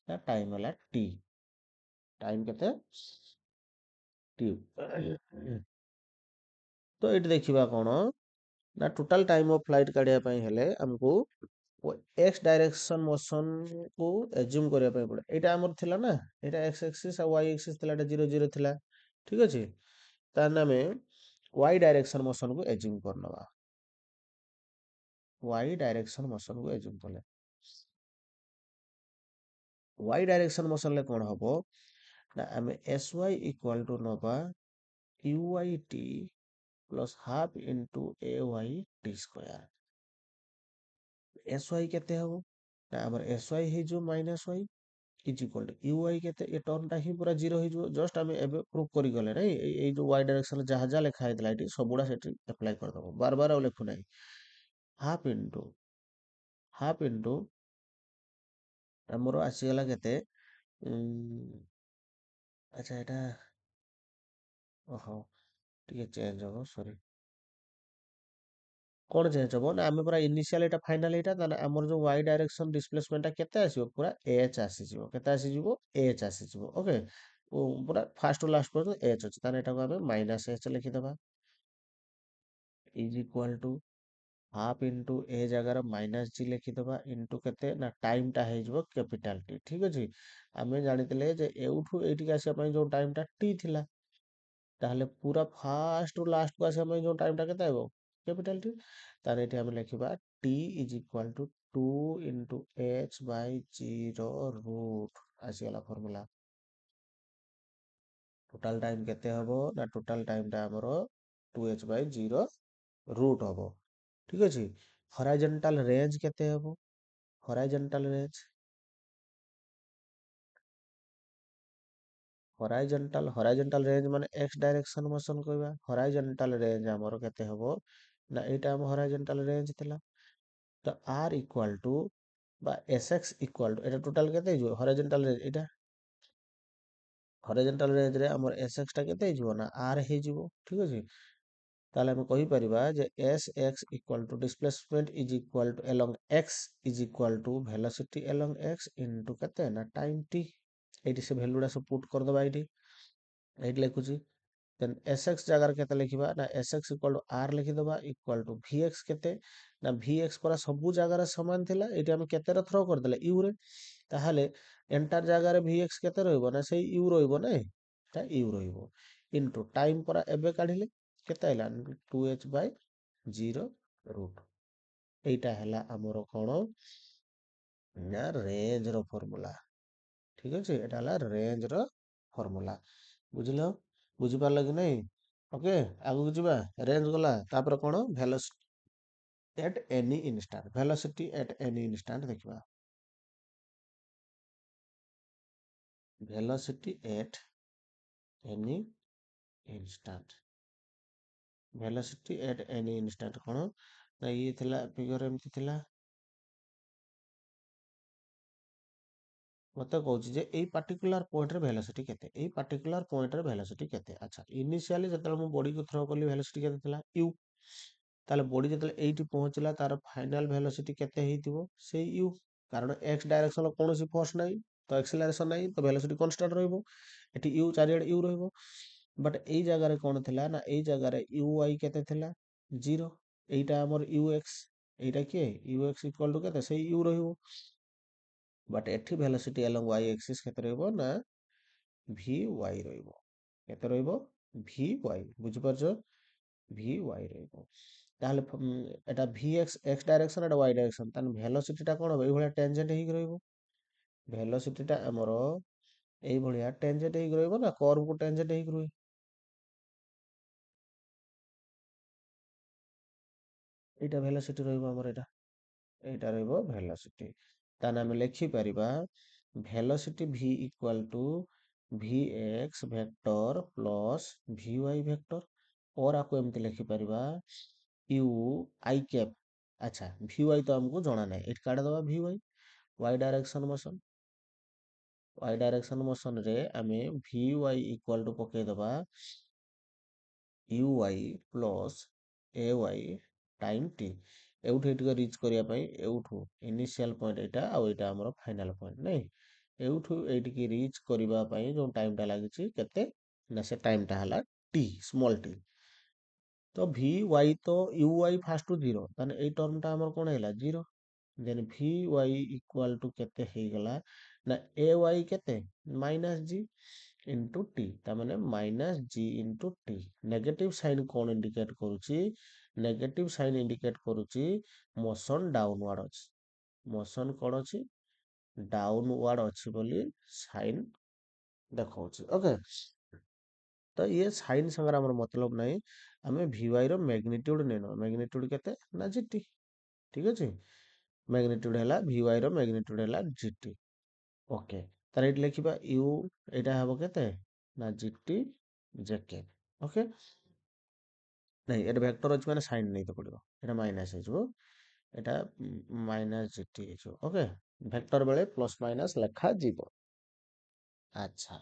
ନା ଟାଇମ୍ ହେଲା ଟି। ଟାଇମ୍ କେତେ ଟି। ତ ଏଇଠି ଦେଖିବା କ'ଣ ନା ଟୋଟାଲ ଟାଇମ୍ ଅଫ୍ ଫ୍ଲାଇଟ୍ କାଢ଼ିବା ପାଇଁ ହେଲେ ଆମକୁ ଏକ୍ସ ଡାଇରେକ୍ସନ ମୋସନକୁ ଏଜ୍ୟୁମ୍ କରିବା ପାଇଁ ପଡ଼େ। ଏଇଟା ଆମର ଥିଲା ନା, ଏଇଟା ଏକ୍ସ ଏକ୍ସିସ୍ ଆଉ ୱାଇ ଏକ୍ସିସ୍ ଥିଲା, ଏଇଟା 0 0 ଥିଲା। ଠିକ୍ ଅଛି, ତାହେଲେ ଆମେ ୱାଇ ଡାଇରେକ୍ସନ ମୋସନକୁ ଏଜ୍ୟୁମ୍ କରିନେବା। y डायरेक्शन मोशन को एज्यूम कले y डायरेक्शन मोशन ले कोन हबो ना आमे sy इक्वल टू नबा uyt plus half into ay t square sy केते हबो ना हमर sy हे जो minus y is equal to ui केते ए टर्म टा ही पूरा 0 हे जो जस्ट आमे एबे प्रूफ करि गले नै ए जो y डायरेक्शन जहा जहा लिखा हेतला एटी सबुडा सेटी अप्लाई कर दबो बार बार आ लिखु नै हाफ इनटू हाफ इनटू हमरो आसी गला केते अच्छा एटा ओहो टिके चेंज हो सॉरी कोन चेंज हो ना आमे पूरा इनिशियल एटा फाइनल एटा ताना हमर जो y डायरेक्शन डिस्प्लेसमेंट टा केते आसीबो पूरा h आसी जिवो केते आसी जिवो h आसी जिवो ओके ओ पूरा फर्स्ट टू लास्ट पर h अछि ताना एटा को आमे माइनस h लिखि दबा is equal to half into ए जगार माइनस जी लिखिदबा इनटू केते ना टाइम टा हे जिवो कैपिटल टी ठीक अछि आमे जानितले जे एउठू एठी आसीया पई जो टाइम टा t थिला ताहले पूरा फास्ट टू लास्ट को आसीया पई जो टाइम टा केते आइबो कैपिटल टी ताने एठी आमे लिखिबा t is equal to 2 into h by 0 root आसीगला फार्मूला टोटल टाइम केते हबो ना टोटल टाइम टा हमरो 2h बाय 0 रूट हबो ठीक अछि हॉरिजॉन्टल रेंज केते हबो हॉरिजॉन्टल रेंज माने x डायरेक्शन मोशन कहबा हॉरिजॉन्टल रेंज हमर केते हबो ना एटा हम हॉरिजॉन्टल रेंज थिला तो r इक्वल टू बा sx equal to Etah total केते जो हॉरिजॉन्टल रेंज एटा हॉरिजॉन्टल रेंज रे हमर sx टा केते जो ना r हे जिवो ठीक अछि ताले हम कहि परिबा जे sx equal to displacement is equal to along x is equal to velocity along x into केते ना टाइम t एटी से वैल्यूडा सब पुट कर दबा एटी एटी लिखुची देन sx जगह केते लिखिबा ना sx इक्वल टू r लिखि दबा इक्वल टू vx केते ना vx पूरा सब जगह रे समान थिला एटी हम केते रे थ्रो कर देले u रे ताहाले एंटायर जगह रे vx केते रहइबो ना सेही u रहइबो नै ता u रहइबो इनटू टाइम पूरा एबे काढिले केते आइला 2h बाय 0 रूट एटा हला हमरो कोन ना रेंज रो फार्मूला ठीक अछि एटा हला रेंज रो फार्मूला बुझिलो बुझि पारल कि नै ओके आगु जिबा रेंज गला तापर कोन वेलोसिटी एट एनी इंस्टेंट देखिबा velocity at any instant velocity at any instant कोन ना ये थिला फिगर एमति थिला मते कहूची जे एई पर्टिकुलर पॉइंट रे वेलोसिटी केते एई पर्टिकुलर पॉइंट रे वेलोसिटी केते अच्छा इनिशियली जतले मु बॉडी को थ्रो करली वेलोसिटी केते थिला u ताले बॉडी जतले एठी पहुंचला तार फाइनल वेलोसिटी केते हेतिबो से u कारण x डायरेक्शन कोनोसी फोर्स नै तो एक्सेलरेशन नै तो वेलोसिटी कांस्टेंट रहइबो एठी u चारियाडे u रहइबो बट एई जगह रे कोन थिला ना एई जगह रे uy केते थिला 0 एइटा हमर ux एइटा के ux इक्वल टू केते से u रहइबो बट एठी वेलोसिटी अलोंग y एक्सिस केते रहइबो ना vy रहइबो केते रहइबो vy बुझि परछो vy रहइबो ताहले एटा vx x डायरेक्शन एटा y डायरेक्शन तान वेलोसिटी टा कोन एई भलिया टेंजेंट हेइ रहइबो वेलोसिटी टा हमरो एई भलिया टेंजेंट हेइ रहइबो ना कर्व को टेंजेंट हेइ रहइ एटा वेलोसिटी रहइबो हमर एटा रहइबो वेलोसिटी तान हम लिखि परिबा velocity v equal to vx vector plus vy vector और आपको एमति लिखि परिबा u i कैप अच्छा vy तो हमको जाना नहीं एट काट दबा vy y डायरेक्शन मोशन रे हमें vy इक्वल टू पके दबा uy plus ay time t एउठू एटिको रीच करिया पई एउठू इनिशियल पॉइंट एटा आ एटा हमर फाइनल पॉइंट नै एउठू एटिकी रीच करिबा पई जो टाइम टा लागिची केते ना से टाइम टा हला t स्मॉल t तो vy तो uy फास्ट टू 0 तने ए टर्म टा हमर कोन हैला 0 देन vy इक्वल टू केते हे गला ना ay केते माइनस g इनटू t ता माने minus g into t negative sign कोन इंडिकेट करूची ନେଗେଟିଭ ସାଇନ୍ ଇଣ୍ଡିକେଟ୍ କରୁଛି ମୋସନ୍ ଡାଉନୱାର୍ଡ ଅଛି। ମୋସନ୍ କ'ଣ ଅଛି? ଡାଉନୱାର୍ଡ ଅଛି ବୋଲି ସାଇନ୍ ଦେଖାଉଛି। ଓକେ, ତ ଇଏ ସାଇନ୍ ସାଙ୍ଗରେ ଆମର ମତଲବ ନାହିଁ। ଆମେ ଭିୱାଇର ମ୍ୟାଗ୍ନିଟ୍ୟୁଡ୍ ନେଇନବା। ମ୍ୟାଗ୍ନିଟ୍ୟୁଡ୍ କେତେ ନା ଜିଟି। ଠିକ୍ ଅଛି, ମ୍ୟାଗ୍ନିଟ୍ୟୁଡ୍ ହେଲା ଭିୱାଇର ମ୍ୟାଗ୍ନିଟ୍ୟୁଡ୍ ହେଲା ଜିଟି। ଓକେ, ତାର ଏଇଠି ଲେଖିବା ୟୁ, ଏଇଟା ହେବ କେତେ ନା ଜିଟି ଜେକେ। ଓକେ, ନାଇଁ ଏଇଟା ଭେକ୍ଟର ଅଛି ମାନେ ସାଇନ୍ ନେଇତେ ପଡ଼ିବ। ଏଇଟା ମାଇନାସ୍ ହେଇଯିବ, ଏଇଟା ମାଇନାସ୍ ଜିଟି ହେଇଯିବ। ଓକେ, ଭେକ୍ଟର ବେଳେ ପ୍ଲସ୍ ମାଇନାସ୍ ଲେଖାଯିବ। ଆଚ୍ଛା,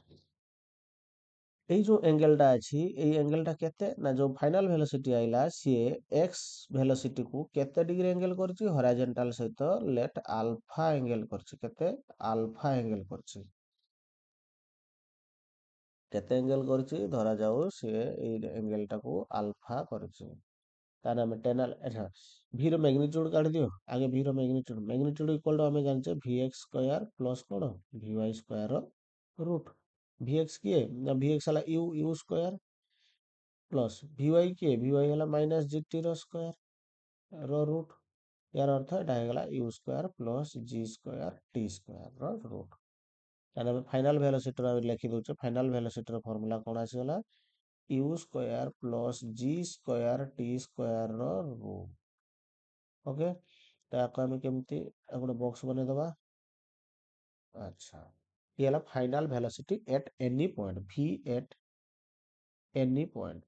এই ଯୋଉ ଏଙ୍ଗେଲଟା ଅଛି, ଏଇ ଏଙ୍ଗେଲଟା କେତେ ନା ଯୋଉ ଫାଇନାଲ ଭେଲୋସିଟି ଆଇଲା ସିଏ ଏକ୍ସ ଭେଲୋସିଟିକୁ କେତେ ଡିଗ୍ରୀ ଏଙ୍ଗେଲ କରିଛି? ହରାଇଜେଣ୍ଟାଲ ସହିତ ଲେଟ୍ ଆଲଫା ଏଙ୍ଗେଲ କରିଛି। କେତେ? ଆଲଫା ଏଙ୍ଗେଲ କରିଛି। କେତେ ଏଙ୍ଗେଲ କରିଛି? ଧରାଯାଉ ସିଏ ଏଇ ଏଙ୍ଗେଲଟାକୁ ଆଲଫା କରିଛି। ତାହେଲେ ଆମେ ଟେନ୍ ଆଚ୍ଛା, ଭି ର ମ୍ୟାଗ୍ନିଟ୍ୟୁଡ୍ କାଢିଦିଅ ଆଗେ। ଭି ର ମ୍ୟାଗ୍ନିଟ୍ୟୁଡ୍, ମ୍ୟାଗ୍ନିଟ୍ୟୁଡ୍ ଇକ୍ୱାଲ୍ ଟୁ ଆମେ ଜାଣିଛେ ଭି ଏକ୍ସ ସ୍କୋୟାର ପ୍ଲସ୍ କ'ଣ v y square root. V x କିଏ ନା ଭି ଏକ୍ସ ହେଲା u, u square plus v y କିଏ? ଭି ୱାଇ ହେଲା ମାଇନାସ୍ ଜିଟି ର ସ୍କୋୟାର ର ରୁଟ୍। यार अर्थ एटा ହେଇଗଲା u square plus g square t square ର ରୁଟ୍। ତାହେଲେ ଆମେ ଫାଇନାଲ ଭେଲୋସିଟିର ଲେଖି ଦଉଛେ। ଫାଇନାଲ ଭେଲୋସିଟିର ଫର୍ମୁଲା କ'ଣ ଆସିଗଲା? U square plus g square t square ର ରୁଟ୍। ଓକେ, ତାକୁ ଆମେ କେମିତି ଗୋଟେ ବକ୍ସ ବନେଇଦବା। ଆଚ୍ଛା, ଇଏ ହେଲା final velocity at any point, v at any point.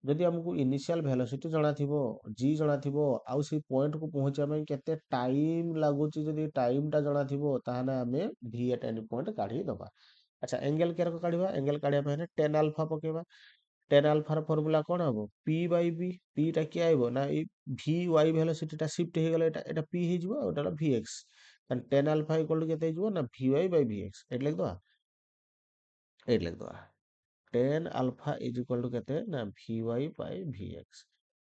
ଯଦି ଆମକୁ ଇନିସିଆଲ ଭେଲୋସିଟି ଜଣାଥିବ, ଜି ଜଣାଥିବ, ଆଉ ସେଇ ପଏଣ୍ଟକୁ ପହଞ୍ଚିବା ପାଇଁ କେତେ ଟାଇମ୍ ଲାଗୁଛି, ଯଦି ଟାଇମ୍ଟା ଜଣାଥିବ, ତାହେଲେ ଆମେ ଭି ଏଟ୍ ଏନି ପଏଣ୍ଟ କାଢ଼ିଦେବା। ଆଚ୍ଛା, ଏଙ୍ଗେଲ କେରକ କାଢ଼ିବା? ଏଙ୍ଗେଲ କାଢ଼ିବା ପାଇଁ ହେଲେ ଟେନ୍ ଆଲଫା ପକେଇବା। ଟେନ୍ ଆଲଫାର ଫର୍ମୁଲା କ'ଣ ହବ? ପି ବାଇ ବି। ପିଟା କିଏ ଆଇବ ନା ଏଇ ଭି ୱାଇ ଭେଲୋସିଟିଟା ସିଫ୍ଟ ହେଇଗଲେ ଏଟା ଏଟା ପି ହେଇଯିବ, ଆଉ ଏଟା ହେଲା ଭି ଏକ୍ସ। ତାହେଲେ ଟେନ୍ ଆଲଫା ଇକ୍ୱାଲ୍ ଟୁ କେତେ ହେଇଯିବ ନା V Y by V X. ଏଇଠି ଲେଖିଦେବା, ଏଇଠି ଲେଖିଦେବା। Tan alpha is equal to କେତେ ନା V Y by V X.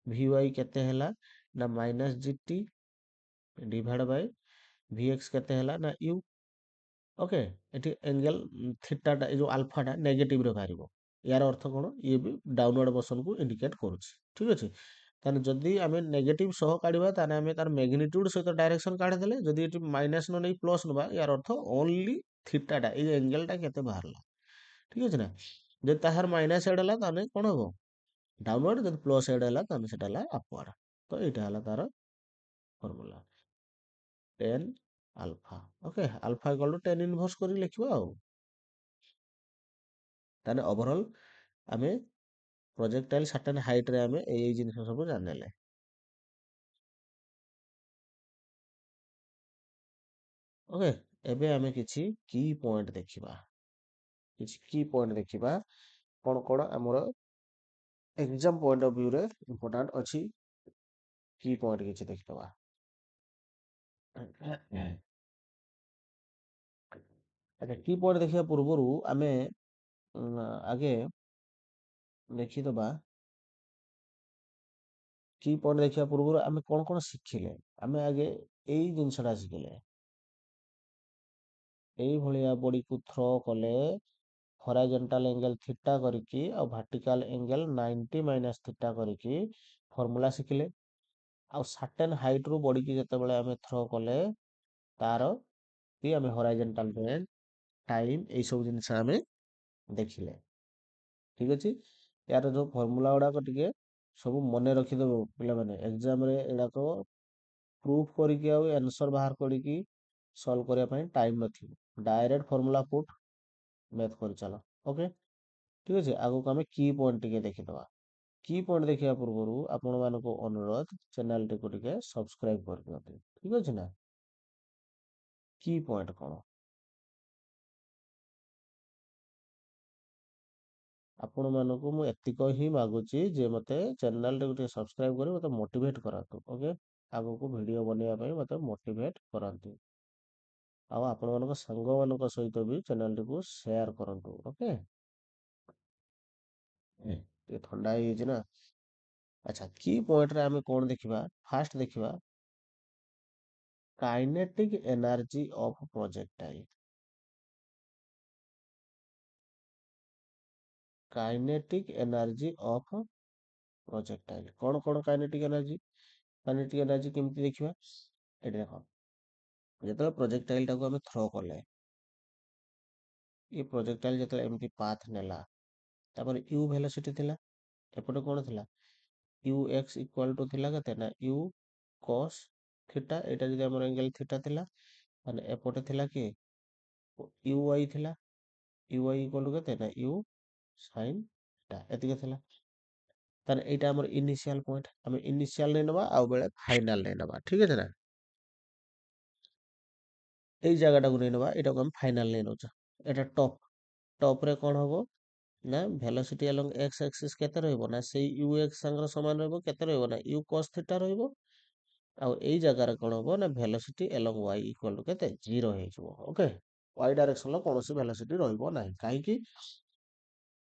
V Y କେତେ ହେଲା ନା minus GT divide by V X କେତେ ହେଲା ନା ୟୁ। ଓକେ, ଏଠି ଏଙ୍ଗେଲ ଥିଟାଟା ଏ ଯୋଉ ଆଲଫାଟା ନେଗେଟିଭରେ ବାହାରିବ। ୟାର ଅର୍ଥ କ'ଣ? ଇଏ ବି ଡାଉନୱାର୍ଡ ମୋସନକୁ ଇଣ୍ଡିକେଟ୍ କରୁଛି। ଠିକ୍ ଅଛି, ତାହେଲେ ଯଦି ଆମେ ନେଗେଟିଭ ସହ କାଢ଼ିବା ତାହେଲେ ଆମେ ତାର ମ୍ୟାଗ୍ନିଟ୍ୟୁଡ୍ ସହିତ ଡାଇରେକ୍ସନ କାଢ଼ିଦେଲେ। ଯଦି ଏଠି ମାଇନାସ୍ ନ ନେଇ ପ୍ଲସ୍ ନେବା, ୟାର ଅର୍ଥ ଓନ୍ଲି ଥିଟାଟା ଏଇ ଏଙ୍ଗେଲଟା କେତେ ବାହାରିଲା। ଠିକ୍ ଅଛି ନା, ଯଦି ତାହାର ମାଇନାସ୍ ଏଡ୍ ହେଲା ତାହେଲେ କ'ଣ ହବ? ଡାଉନୱାର୍ଡ। ଯଦି ପ୍ଲସ୍ ଏଡ୍ ହେଲା ତାହେଲେ ସେଟା ହେଲା ଆପୱାର୍ଡ। ତ ଏଇଟା ହେଲା ତାର ଫର୍ମୁଲା ଟେନ୍ ଆଲଫା। ଓକେ, ଆଲଫା ଇକ୍ୱାଲ୍ ଟୁ ଟେନ୍ ଇନଭର୍ସ କରି ଲେଖିବା ଆଉ। ତାହେଲେ ଓଭରଅଲ୍ ଆମେ ପ୍ରୋଜେକ୍ଟାଇଲ୍ ସାର୍ଟେନ୍ ହାଇଟ୍ରେ ଆମେ ଏଇ ଜିନିଷ ସବୁ ଜାଣିନେଲେ। ଓକେ, ଏବେ ଆମେ କିଛି କି ପଏଣ୍ଟ ଦେଖିବା। କିଛି କି ପଏଣ୍ଟ ଦେଖିବା, କ'ଣ କ'ଣ ଆମର ଏକ୍ଜାମ୍ ପଏଣ୍ଟ ଅଫ୍ ଭ୍ୟୁରେ ଇମ୍ପୋର୍ଟାଣ୍ଟ ଅଛି। କି ପଏଣ୍ଟ କିଛି ଦେଖିଦେବା। ଆଚ୍ଛା, କି ପଏଣ୍ଟ ଦେଖିବା ପୂର୍ବରୁ ଆମେ ଆଗେ ଦେଖିଦେବା। କି ପଏଣ୍ଟ ଦେଖିବା ପୂର୍ବରୁ ଆମେ କ'ଣ କ'ଣ ଶିଖିଲେ। ଆମେ ଆଗେ ଏଇ ଜିନିଷଟା ଶିଖିଲେ। ଏଇଭଳିଆ ବଡିକୁ ଥ୍ରୋ କଲେ ହରାଇଜେଣ୍ଟାଲ ଏଙ୍ଗେଲ ଥିଟା କରିକି ଆଉ ଭାର୍ଟିକାଲ ଏଙ୍ଗେଲ 90 ମାଇନାସ୍ ଥିଟା କରିକି ଫର୍ମୁଲା ଶିଖିଲେ। ଆଉ ସାର୍ଟେନ୍ ହାଇଟ୍ରୁ ବଡିକି ଯେତେବେଳେ ଆମେ ଥ୍ରୋ କଲେ ତାର ବି ଆମେ ହରାଇଜେଣ୍ଟାଲ ବେଣ୍ଡ, ଟାଇମ୍, ଏଇସବୁ ଜିନିଷ ଆମେ ଦେଖିଲେ। ଠିକ୍ ଅଛି, ୟାର ଯୋଉ ଫର୍ମୁଲା ଗୁଡାକ ଟିକେ ସବୁ ମନେ ରଖିଦେବ ପିଲାମାନେ। ଏକ୍ଜାମରେ ଏଗୁଡାକ ପ୍ରୁଫ୍ କରିକି ଆଉ ଆନ୍ସର ବାହାର କରିକି ସଲ୍ଭ କରିବା ପାଇଁ ଟାଇମ୍ ନଥିବ। ଡାଇରେକ୍ଟ ଫର୍ମୁଲା ପୁଟ୍ ମ୍ୟାଥ୍ କରିଚାଲ। ଓକେ, ଠିକ୍ ଅଛି, ଆଗକୁ ଆମେ କି ପଏଣ୍ଟ ଟିକେ ଦେଖିଦେବା। କି ପଏଣ୍ଟ ଦେଖିବା ପୂର୍ବରୁ ଆପଣମାନଙ୍କୁ ଅନୁରୋଧ, ଚ୍ୟାନେଲଟିକୁ ଟିକେ ସବସ୍କ୍ରାଇବ କରିଦିଅନ୍ତୁ। ଠିକ୍ ଅଛି ନା। କି ପଏଣ୍ଟ କ'ଣ? ଆପଣମାନଙ୍କୁ ମୁଁ ଏତିକ ହିଁ ମାଗୁଛି ଯେ ମୋତେ ଚ୍ୟାନେଲଟିକୁ ଟିକେ ସବସ୍କ୍ରାଇବ କରି ମୋତେ ମୋଟିଭେଟ୍ କରାନ୍ତୁ। ଓକେ, ଆଗକୁ ଭିଡ଼ିଓ ବନେଇବା ପାଇଁ ମୋତେ ମୋଟିଭେଟ୍ କରାନ୍ତୁ। ଆଉ ଆପଣମାନଙ୍କ ସାଙ୍ଗମାନଙ୍କ ସହିତ ବି ଚ୍ୟାନେଲଟିକୁ ସେୟାର କରନ୍ତୁ। ଓକେ, ଟିକେ ଥଣ୍ଡା ହେଇଯାଇଛି ନା। ଆଚ୍ଛା, କି ପଏଣ୍ଟରେ ଆମେ କ'ଣ ଦେଖିବା? ଫାଷ୍ଟ ଦେଖିବା kinetic energy of projectile. Kinetic energy of projectile. କଣ କାଇନେଟିକ୍ ଏନର୍ଜି କେମିତି ଦେଖିବା? ଏଠି ଦେଖ, ଯେତେବେଳେ ପ୍ରୋଜେକ୍ଟାଇଲଟାକୁ ଆମେ ଥ୍ରୋ କଲେ, ଏ ପ୍ରୋଜେକ୍ଟାଇଲ ଯେତେବେଳେ ଏମିତି ପାଥ ନେଲା, ତାପରେ ୟୁ ଭେଲୋସିଟି ଥିଲା, ଏପଟେ କଣ ଥିଲା? ୟୁ ଏକ୍ସ ଇକ୍ୱାଲ ଟୁ ଥିଲା କେତେ ନା ୟୁ କସ୍ ଥିଟା। ଏଇଟା ଯଦି ଆମର ଏଙ୍ଗେଲ ଥିଟା ଥିଲା, ତାହେଲେ ଏପଟେ ଥିଲା କିଏ? ୟୁ ୱାଇ ଥିଲା। ୟୁ ୱାଇ ଇକ୍ୱାଲ ଟୁ କେତେ ନା ୟୁ ସାଇନ୍ ଥିଟା। ଏତିକି ଥିଲା। ତାହେଲେ ଏଇଟା ଆମର ଇନିସିଆଲ ପଏଣ୍ଟ। ଆମେ ଇନିସିଆଲ ନେଇ ନେବା, ଆଉ ବେଳେ ଫାଇନାଲ ନେଇ ନେବା। ଠିକ ଅଛି ନା? ଏଇ ଜାଗାଟାକୁ ନେଇ ନେବା, ଏଇଟାକୁ ଆମେ ଫାଇନାଲ ନେଇ ନେଉଛୁ। ଏଇଟା ଟପ୍ ରେ କଣ ହବ ନା ଭେଲୋସିଟି along x axis କେତେ ରହିବ ନା ସେଇ ୟୁ ଏକ୍ସ ସାଙ୍ଗରେ ସମାନ ରହିବ। କେତେ ରହିବ ନା ୟୁ cos ଥିଟା ରହିବ। ଆଉ ଏଇ ଜାଗାରେ କଣ ହବ ନା velocity along y equal to କେତେ? 0 ହେଇଯିବ। ଓକେ, y ଡାଇରେକ୍ସନର କୌଣସି ଭେଲୋସିଟି ରହିବ ନାହିଁ। କାହିଁକି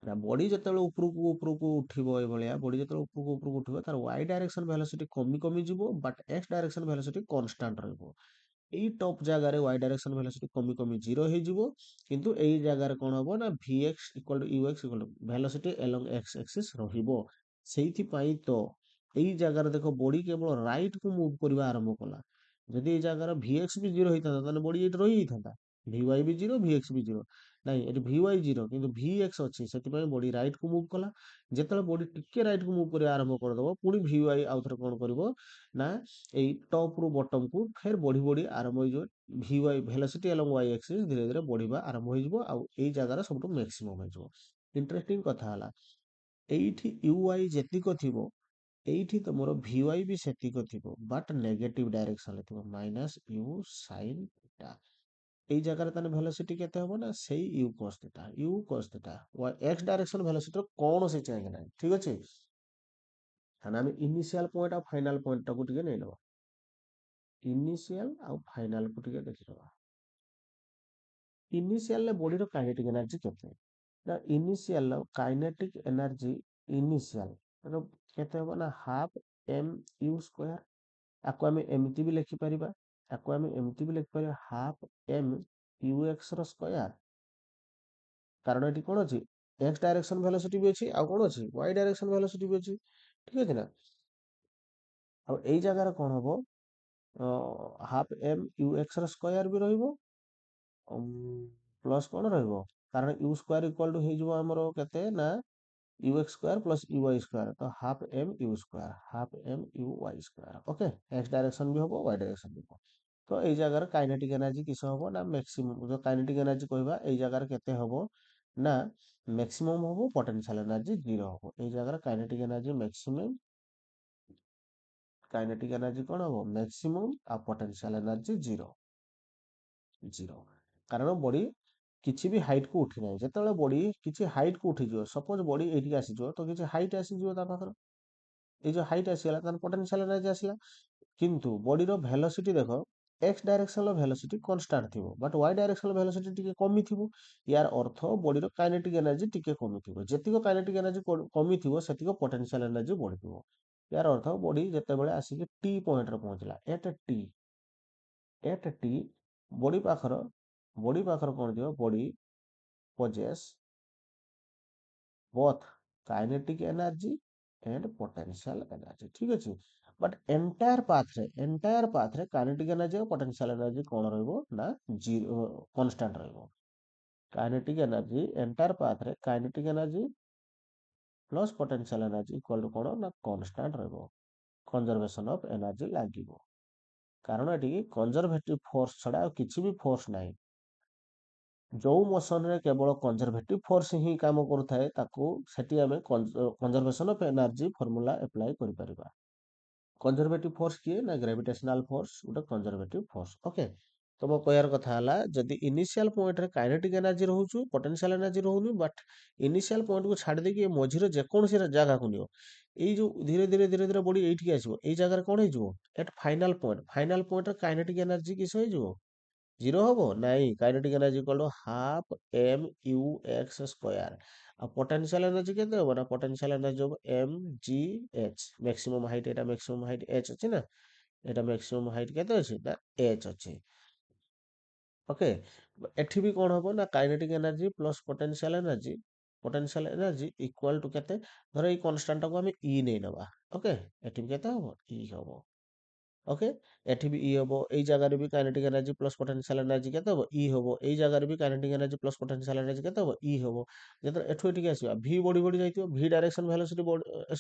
ନା ବଡି ଯେତେବେଳେ ଉପରକୁ ଉଠିବ, ଏଇଭଳିଆ ବଡି ଯେତେବେଳେ ଉପରକୁ ଉଠିବ, ତାର y ଡାଇରେକ୍ସନ ଭେଲୋସିଟି କମି ଯିବ, but x direction velocity constant ରହିବ। ଏଇ ଟପ୍ ଜାଗାରେ y ଡାଇରେକ୍ସନ ଭେଲୋସିଟି କମି 0 ହେଇଯିବ। କିନ୍ତୁ ଏଇ ଜାଗାରେ କଣ ହବ ନା vx equal to ux equal to velocity along x axis ରହିବ। ସେଇଥିପାଇଁ ତ ଏଇ ଜାଗାରେ ଦେଖ, ବଡି କେବଳ ରାଇଟ କୁ ମୁଭ କରିବା ଆରମ୍ଭ କଲା। ଯଦି ଏଇ ଜାଗାର vx ବି 0 ହେଇଥାନ୍ତା, ତାହେଲେ ବଡି ଏଇଠି ରହିଯାଇଥାନ୍ତା। vy ବି 0, vx ବି 0। ନାଇଁ, ଏଠି vy 0 କିନ୍ତୁ vx ଅଛି, ସେଥିପାଇଁ ବଡି ରାଇଟ କୁ ମୁଭ କଲା। ଯେତେବେଳେ ବଡି ଟିକେ ରାଇଟ କୁ ମୁଭ କରିବା ଆରମ୍ଭ କରିଦବ, ପୁଣି vy ଆଉ ଥରେ କଣ କରିବ ନା ଏଇ ଟପ୍ ରୁ ବଟମ କୁ ଫେର ବଢି ଆରମ୍ଭ ହେଇଯିବ। vy velocity along y axis ଧୀରେ ଧୀରେ ବଢିବା ଆରମ୍ଭ ହେଇଯିବ, ଆଉ ଏଇ ଜାଗାରେ ସବୁଠୁ ମ୍ୟାକ୍ସିମମ୍ ହେଇଯିବ। ଇଣ୍ଟରେଷ୍ଟିଂ କଥା ହେଲା, ଏଇଠି uy ଯେତିକ ଥିବ, ଏଇଠି ତମର vy ବି ସେତିକ ଥିବ, ବଟ୍ ନେଗେଟିଭ ଡାଇରେକ୍ସନରେ ଥିବ, ମାଇନସ ୟୁ ସାଇନ୍ ଥିଟା। ଏଇ ଜାଗାରେ ତାହେଲେ ଭେଲୋସିଟି କେତେ ହବ ନା ସେଇ U cos theta. x direction ଭେଲୋସିଟିର କୌଣସି ଚେଞ୍ଜ ନାହିଁ। ଠିକ ଅଛି, ତାହେଲେ ଆମେ ଇନିସିଆଲ ପଏଣ୍ଟ ଆଉ ଫାଇନାଲ ପଏଣ୍ଟଟାକୁ ଟିକେ ନେଇନବା। ଇନିସିଆଲ ଆଉ ଫାଇନାଲକୁ ଟିକେ ଦେଖିଦବା। ଇନିସିଆଲରେ ବଡିର କାଇନେଟିକ୍ ଏନର୍ଜି କେତେ? ନା ଇନିସିଆଲ କାଇନେଟିକ୍ ଏନର୍ଜି ଇନିସିଆଲ କେତେ ହବ ନା ହାଫ୍ ଏମ୍ ୟୁ ସ୍କୋୟାର। ଆକୁ ଆମେ ଏମିତି ବି ଲେଖିପାରିବା, ହାଫ୍ ଏମ୍ ୟୁ ଏକ୍ସ ର ସ୍କୋୟାର। କାରଣ ଏଠି କଣ ଅଛି? x ଡାଇରେକ୍ସନ ଭେଲୋସିଟି ବି ଅଛି, ଆଉ କଣ ଅଛି? y ଡାଇରେକ୍ସନ ଭେଲୋସିଟି ବି ଅଛି। ଠିକ ଅଛି ନା? ଆଉ ଏଇ ଜାଗାରେ କଣ ହବ? ହାଫ୍ ଏମ୍ ୟୁ ଏକ୍ସ ର ସ୍କୋୟାର ବି ରହିବ, ପ୍ଲସ୍ କଣ ରହିବ? କାରଣ ୟୁ ସ୍କୋୟାର ଇକ୍ୱାଲ ଟୁ ହେଇଯିବ ଆମର କେତେ ନା U X square plus U Y square. ତ half M U square, half M you Y square. Okay, x direction ବି ହବ, y ଡାଇରେକ୍ସନ ବି ହବ। ତ ଏଇ ଜାଗାରେ କାଇନେଟିକ୍ ଏନର୍ଜି କିସ ହବ ନା ମ୍ୟାକ୍ସିମମ୍, ଯୋଉ କାଇନେଟିକ୍ ଏନର୍ଜି କହିବା, ଏଇ ଜାଗାରେ କେତେ ହବ ନା ମ୍ୟାକ୍ସିମମ୍ ହବ, ପଟେନସିଆଲ ଏନର୍ଜି 0 ହବ। ଏଇ ଜାଗାରେ kinetic energy maximum, kinetic energy କଣ ହବ? ମ୍ୟାକ୍ସିମମ୍, ଆଉ ପଟେନସିଆଲ ଏନର୍ଜି 0। କାରଣ ବଡି କିଛି ବି ହାଇଟ୍ କୁ ଉଠି ନାହିଁ। ଯେତେବେଳେ ବଡି କିଛି ହାଇଟ୍ କୁ ଉଠିଯିବ, ସପୋଜ ବଡି ଏଇଠିକି ଆସିଯିବ, ତ କିଛି ହାଇଟ୍ ଆସିଯିବ ତା ପାଖରେ, ଏଇ ଯୋଉ ହାଇଟ୍ ଆସିଗଲା, ତାହେଲେ ପଟେନସିଆଲ ଏନର୍ଜି ଆସିଲା। କିନ୍ତୁ ବଡିର ଭେଲୋସିଟି ଦେଖ, x ଡାଇରେକ୍ସନର ଭେଲୋସିଟି କନଷ୍ଟାଣ୍ଟ ଥିବ, ବଟ୍ y ଡାଇରେକ୍ସନର ଭେଲୋସିଟି ଟିକେ କମିଥିବ। ୟାର ଅର୍ଥ ବଡିର କାଇନେଟିକ୍ ଏନର୍ଜି ଟିକେ କମିଥିବ। ଯେତିକ କାଇନେଟିକ୍ ଏନର୍ଜି କମିଥିବ, ସେତିକ ପଟେନସିଆଲ ଏନର୍ଜି ବଢିଥିବ। ୟାର ଅର୍ଥ ବଡି ଯେତେବେଳେ ଆସିକି ଟି ପଏଣ୍ଟରେ ପହଞ୍ଚିଲା, ଏଟ୍ ଟି, ବଡି ପାଖର କଣ ଥିବ? Body possess both kinetic energy and potential energy। ଠିକ ଅଛି, ବଟ୍ ଏଣ୍ଟାୟାର ପାଥରେ କାଇନେଟିକ୍ ଏନର୍ଜି ଆଉ ପଟେନସିଆଲ ଏନର୍ଜି କଣ ରହିବ ନା ଜିରୋ, କନଷ୍ଟାଣ୍ଟ ରହିବ। କାଇନେଟିକ୍ ଏନର୍ଜି ଏଣ୍ଟାୟାର ପାଥରେ kinetic energy plus potential energy equal to କଣ ନା କନଷ୍ଟାଣ୍ଟ ରହିବ। କନଜରଭେସନ ଅଫ ଏନର୍ଜି ଲାଗିବ, କାରଣ ଏଠି କନଜରଭେଟିଭ ଫୋର୍ସ ଛଡା ଆଉ କିଛି ବି ଫୋର୍ସ ନାହିଁ। ଯୋଉ ମୋସନରେ କେବଳ କନଜରଭେଟିଭ ଫୋର୍ସ ହିଁ କାମ କରୁଥାଏ, ତାକୁ ସେଠି ଆମେ conservation of energy formula apply କରିପାରିବା। କନଜରଭେଟିଭ ଫୋର୍ସ କିଏ ନା ଗ୍ରାଭିଟେସନାଲ ଫୋର୍ସ ଗୋଟେ କନଜରଭେଟିଭ ଫୋର୍ସ। ଓକେ, ତ ମୋ କହିବାର କଥା ହେଲା, ଯଦି ଇନିସିଆଲ ପଏଣ୍ଟରେ କାଇନେଟିକ୍ ଏନର୍ଜି ରହୁଛୁ, ପଟେନସିଆଲ ଏନର୍ଜି ରହୁନି, ବଟ୍ ଇନିସିଆଲ ପଏଣ୍ଟକୁ ଛାଡି ଦେଇକି ମଝିରେ ଯେକୌଣସି ଜାଗାକୁ ନିଅ, ଏଇ ଯୋଉ ଧୀରେ ଧୀରେ ବଡି ଏଇଠିକି ଆସିବ, ଏଇ ଜାଗାରେ କଣ ହେଇଯିବ? ଏଟ୍ ଫାଇନାଲ ପଏଣ୍ଟରେ କାଇନେଟିକ୍ ଏନର୍ଜି କିସ ହେଇଯିବ? 0 ହବ? ନାଇଁ, kinetic energy equal to half M u X square. ଆଉ ପଟେନସିଆଲ ଏନର୍ଜି କେତେ ହବ ନା ପଟେନସିଆଲ ଏନର୍ଜି ହବ m g h. Maximum height, ଏଟା ମ୍ୟାକ୍ସିମମ୍ ହାଇଟ୍ ଏଚ୍ ଅଛି ନା, ଏଟା ମ୍ୟାକ୍ସିମମ୍ ହାଇଟ୍ କେତେ ଅଛି ନା ଏଚ୍ ଅଛି। ଓକେ, ଏଠି ବି କଣ ହବ ନା kinetic energy plus potential energy potential energy equal to କେତେ, ଧର ଏଇ କନଷ୍ଟାଣ୍ଟଟାକୁ ଆମେ ଇ ନେଇ ନେବା। ଓକେ, ଏଠି ବି କେତେ ହବ, ଇ ହବ। ଓକେ, ଏଠି ବି ଇ ହବ, ଏଇ ଜାଗାରେ ବି kinetic energy plus potential energy କେତେ ହବ, ଇ ହବ। ଏଇ ଜାଗାରେ ବି kinetic energy plus potential energy କେତେ ହବ, ଇ ହବ। ଯେତେବେଳେ ଏଠୁ ଏଠିକି ଆସିବା, ଭି ବଢି ବଢି ଯାଇଥିବ, v direction velocity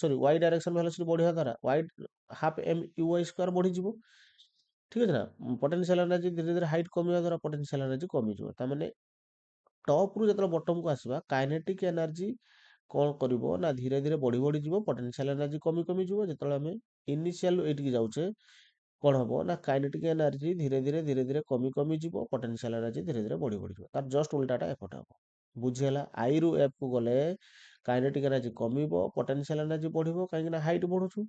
sorry y direction velocity ବଢିବା ଦ୍ୱାରା y half M you Y square ବଢିଯିବ। ଠିକ ଅଛି ନା, ପୋଟେନସିଆଲ ଏନର୍ଜି ଧୀରେ ଧୀରେ ହାଇଟ୍ କମିବା ଦ୍ୱାରା ପୋଟେନସିଆଲ ଏନର୍ଜି କମିଯିବ। ତାମାନେ ଟପ୍ ରୁ ଯେତେବେଳେ ବଟମକୁ ଆସିବା, କାଇନେଟିକ୍ ଏନର୍ଜି କଣ କରିବ ନା ଧୀରେ ଧୀରେ ବଢି ବଢି ଯିବ, ପୋଟେନସିଆଲ ଏନର୍ଜି କମି କମି ଯିବ। ଯେତେବେଳେ ଆମେ ଇନିସିଆଲ ଏଇଠିକି ଯାଉଛେ, କଣ ହବ ନା କାଇନେଟିକ୍ ଏନର୍ଜି ଧୀରେ ଧୀରେ କମି କମି ଯିବ, ପୋଟେନସିଆଲ ଏନର୍ଜି ଧୀରେ ଧୀରେ ବଢି ବଢି ଯିବ। ତାର ଜଷ୍ଟ ଉଲ୍ଟାଟା ଏପଟେ ହବ। ବୁଝିହେଲା? ଆଇ ରୁ ଏଫ୍ କୁ ଗଲେ କାଇନେଟିକ୍ ଏନର୍ଜି କମିବ, ପୋଟେନସିଆଲ ଏନର୍ଜି ବଢିବ, କାହିଁକି ନା ହାଇଟ୍ ବଢୁଛୁ।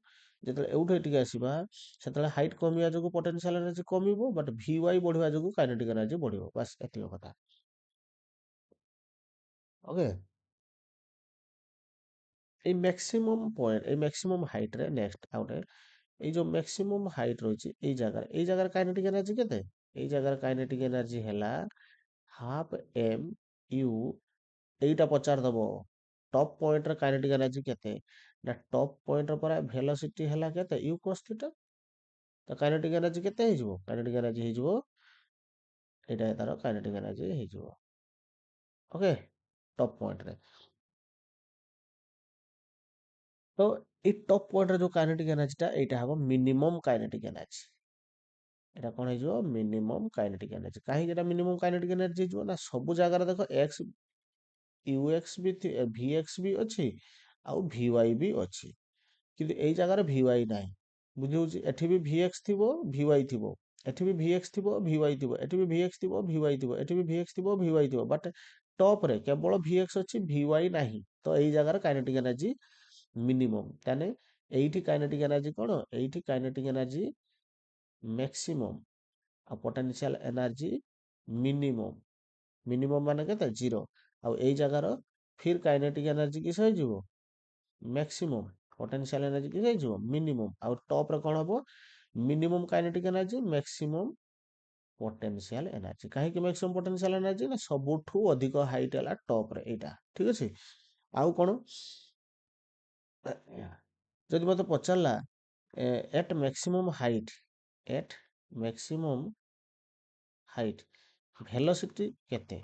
ଯେତେବେଳେ ଏଉଠୁ ଏଠିକି ଆସିବା, ସେତେବେଳେ ହାଇଟ୍ କମିବା ଯୋଗୁଁ ପୋଟେନସିଆଲ ଏନର୍ଜି କମିବ, ବଟ୍ ଭି ୱାଇ ବଢିବା ଯୋଗୁଁ କାଇନେଟିକ୍ ଏନର୍ଜି ବଢିବ। ବାସ୍ ଏତିକ କଥା। ଓକେ, এই ম্যাক্সিমম পয়েন্ট, এই ম্যাক্সিমম হাইটରେ ନେକ୍ସଟ ଆଉ ଗୋଟେ, ଏଇ ଯୋଉ ମ୍ୟାକ୍ସିମମ୍ ହାଇଟ୍ ରହିଛି ଏଇ ଜାଗାରେ କାଇନେଟିକ୍ ଏନର୍ଜି କେତେ, ଏଇ ଜାଗାରେ କାଇନେଟିକ୍ ଏନର୍ଜି ହେଲା ହାଫ୍ ଏମ୍ ୟୁ। ଏଇଟା ପଚାରିଦବ ଟପ୍ ପଏଣ୍ଟରେ କାଇନେଟିକ୍ ଏନର୍ଜି କେତେ, ନା ଟପ୍ ପଏଣ୍ଟର ପରା ଭେଲୋସିଟି ହେଲା କେତେ, ୟୁ କସ୍ ଥୀଟା। ତ କାଇନେଟିକ୍ ଏନର୍ଜି କେତେ ହେଇଯିବ, କାଇନେଟିକ୍ ଏନର୍ଜି ହେଇଯିବ, ଏଇଟା ତାର କାଇନେଟିକ୍ ଏନର୍ଜି ହେଇଯିବ। ଓକେ, ଟପ୍ ପଏଣ୍ଟରେ। ତ ଏଇ ଟପ୍ ପଏଣ୍ଟରେ ଯୋଉ କାଇନେଟିକ୍ ଏନର୍ଜିଟା, ଏଇଟା ହବ ମିନିମମ୍ କାଇନେଟିକ୍ ଏନର୍ଜି। এটা କଣ ହେଇଯିବ, ମିନିମମ୍ କାଇନେଟିକ୍ ଏନର୍ଜି। କାହିଁକି ଏଟା ମିନିମମ୍ କାଇନେଟିକ୍ ଏନର୍ଜି ହେଇଯିବ, ନା ସବୁ ଜାଗାରେ ଦେଖ ଏକ୍ସ ୟୁ ଏକ୍ସ ବି ଭି ଏକ୍ସ ବି ଅଛି, ଆଉ ଭି ୱାଇ ବି ଅଛି, କିନ୍ତୁ ଏଇ ଜାଗାରେ ଭି ୱାଇ ନାହିଁ। ବୁଝି ହଉଛି? ଏଠି ବି ଭି ଏକ୍ସ ଥିବ, ଭି ୱାଇ ଥିବ, ଏଠି ବି ଭି ଏକ୍ସ ଥିବ, ଭି ୱାଇ ଥିବ, ଏଠି ବି ଭି ଏକ୍ସ ଥିବ, ଭି ୱାଇ ଥିବ, ଏଠି ବି ଭି ଏକ୍ସ ଥିବ, ଭି ୱାଇ ଥିବ, ବଟ୍ ଟପ୍ ରେ କେବଳ ଭି ଏକ୍ସ ଅଛି, ଭି ୱାଇ ନାହିଁ। ତ ଏଇ ଜାଗାରେ କାଇନେଟିକ୍ ଏନର୍ଜି ମିନିମମ୍। ତାହେଲେ ଏଇଠି କାଇନେଟିକ୍ ଏନର୍ଜି କଣ, ଏଇଠି କାଇନେଟିକ୍ ଏନର୍ଜି ମ୍ୟାକ୍ସିମମ୍, ଆଉ ପୋଟେନସିଆଲ ଏନର୍ଜି ମିନିମମ୍। ମିନିମମ୍ ମାନେ କେତେ, ଜିରୋ। ଆଉ ଏଇ ଜାଗାର ଫିର୍ କାଇନେଟିକ୍ ଏନର୍ଜି କିସ ହେଇଯିବ, ମ୍ୟାକ୍ସିମମ୍। ପୋଟେନସିଆଲ ଏନର୍ଜି କିସ ହେଇଯିବ, ମିନିମମ୍। ଆଉ ଟପ୍ ରେ କଣ ହବ, minimum kinetic energy, maximum potential energy. କାହିଁକି ମ୍ୟାକ୍ସିମମ୍ ପୋଟେନସିଆଲ ଏନର୍ଜି, ନା ସବୁଠୁ ଅଧିକ ହାଇଟ୍ ହେଲା ଟପ୍ ରେ, ଏଇଟା ଠିକ ଅଛି। ଆଉ କଣ, ଯଦି ମତେ ପଚାରିଲା at maximum height, at maximum height velocity କେତେ,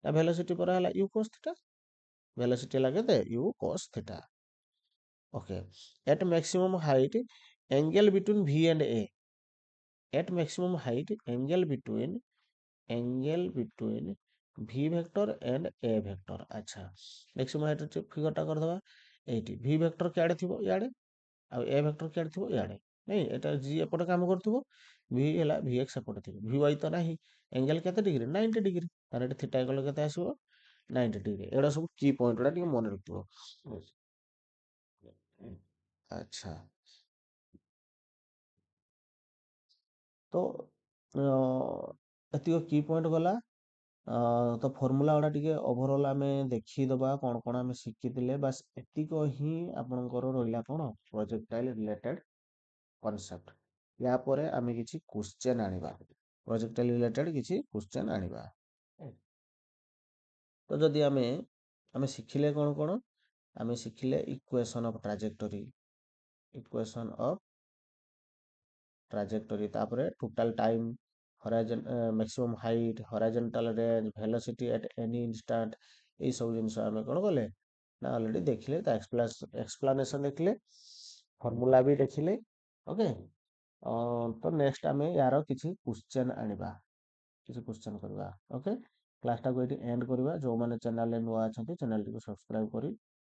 ନା ଭେଲୋସିଟି ପରା ହେଲା ୟୁ cos θ। ଭେଲୋସିଟି ହେଲା କେତେ, U cos θ। Okay, at maximum height angle between V and A, at maximum height angle between V vector and A vector. अच्छा, maximum height फिगरटा करदबा, एटी V वेक्टर केआडे थिबो याडे, आ A वेक्टर केआडे थिबो याडे। नहीं, एटा G एपटे काम करथिबो, V ହେଲା Vx एपटे थिबो, Vy तो नाही। एंगल केते डिग्री, 90 डिग्री, तार एटा थीटा इक्वल केते आसीबो, 90 डिग्री। एडा सब की पॉइंट गुडा टिके मने रखिबो। अच्छा, तो ଏତିକ କି ପଏଣ୍ଟ ଗଲା। ତ ଫର୍ମୁଲା ଗୁଡ଼ା ଟିକେ ଓଭରଅଲ୍ ଆମେ ଦେଖିଦବା, କ'ଣ କ'ଣ ଆମେ ଶିଖିଥିଲେ। ବାସ୍ ଏତିକ ହିଁ ଆପଣଙ୍କର ରହିଲା କ'ଣ, ପ୍ରୋଜେକ୍ଟାଇଲ୍ ରିଲେଟେଡ୍ କନସେପ୍ଟ। ୟା ପରେ ଆମେ କିଛି କ୍ୱେଶ୍ଚେନ୍ ଆଣିବା, ପ୍ରୋଜେକ୍ଟାଇଲ୍ ରିଲେଟେଡ୍ କିଛି କ୍ୱେଶ୍ଚେନ୍ ଆଣିବା। ତ ଯଦି ଆମେ ଶିଖିଲେ କ'ଣ କ'ଣ, ଆମେ ଶିଖିଲେ equation of trajectory, equation of trajectory, तापरे total time, horizon maximum height, horizontal range, velocity at any instant, ये सब जिनस आमे कोन गले ना ऑलरेडी देखिले। ता एक्सप्लेनेशन देखिले, फार्मूला भी देखिले। ओके, तो नेक्स्ट आमे यार किछि क्वेश्चन आनिबा, किछि क्वेश्चन करबा। ओके, क्लास टा को एटी एंड करबा। जो माने चैनल रे नुआ अछंती, चैनल को सब्सक्राइब करी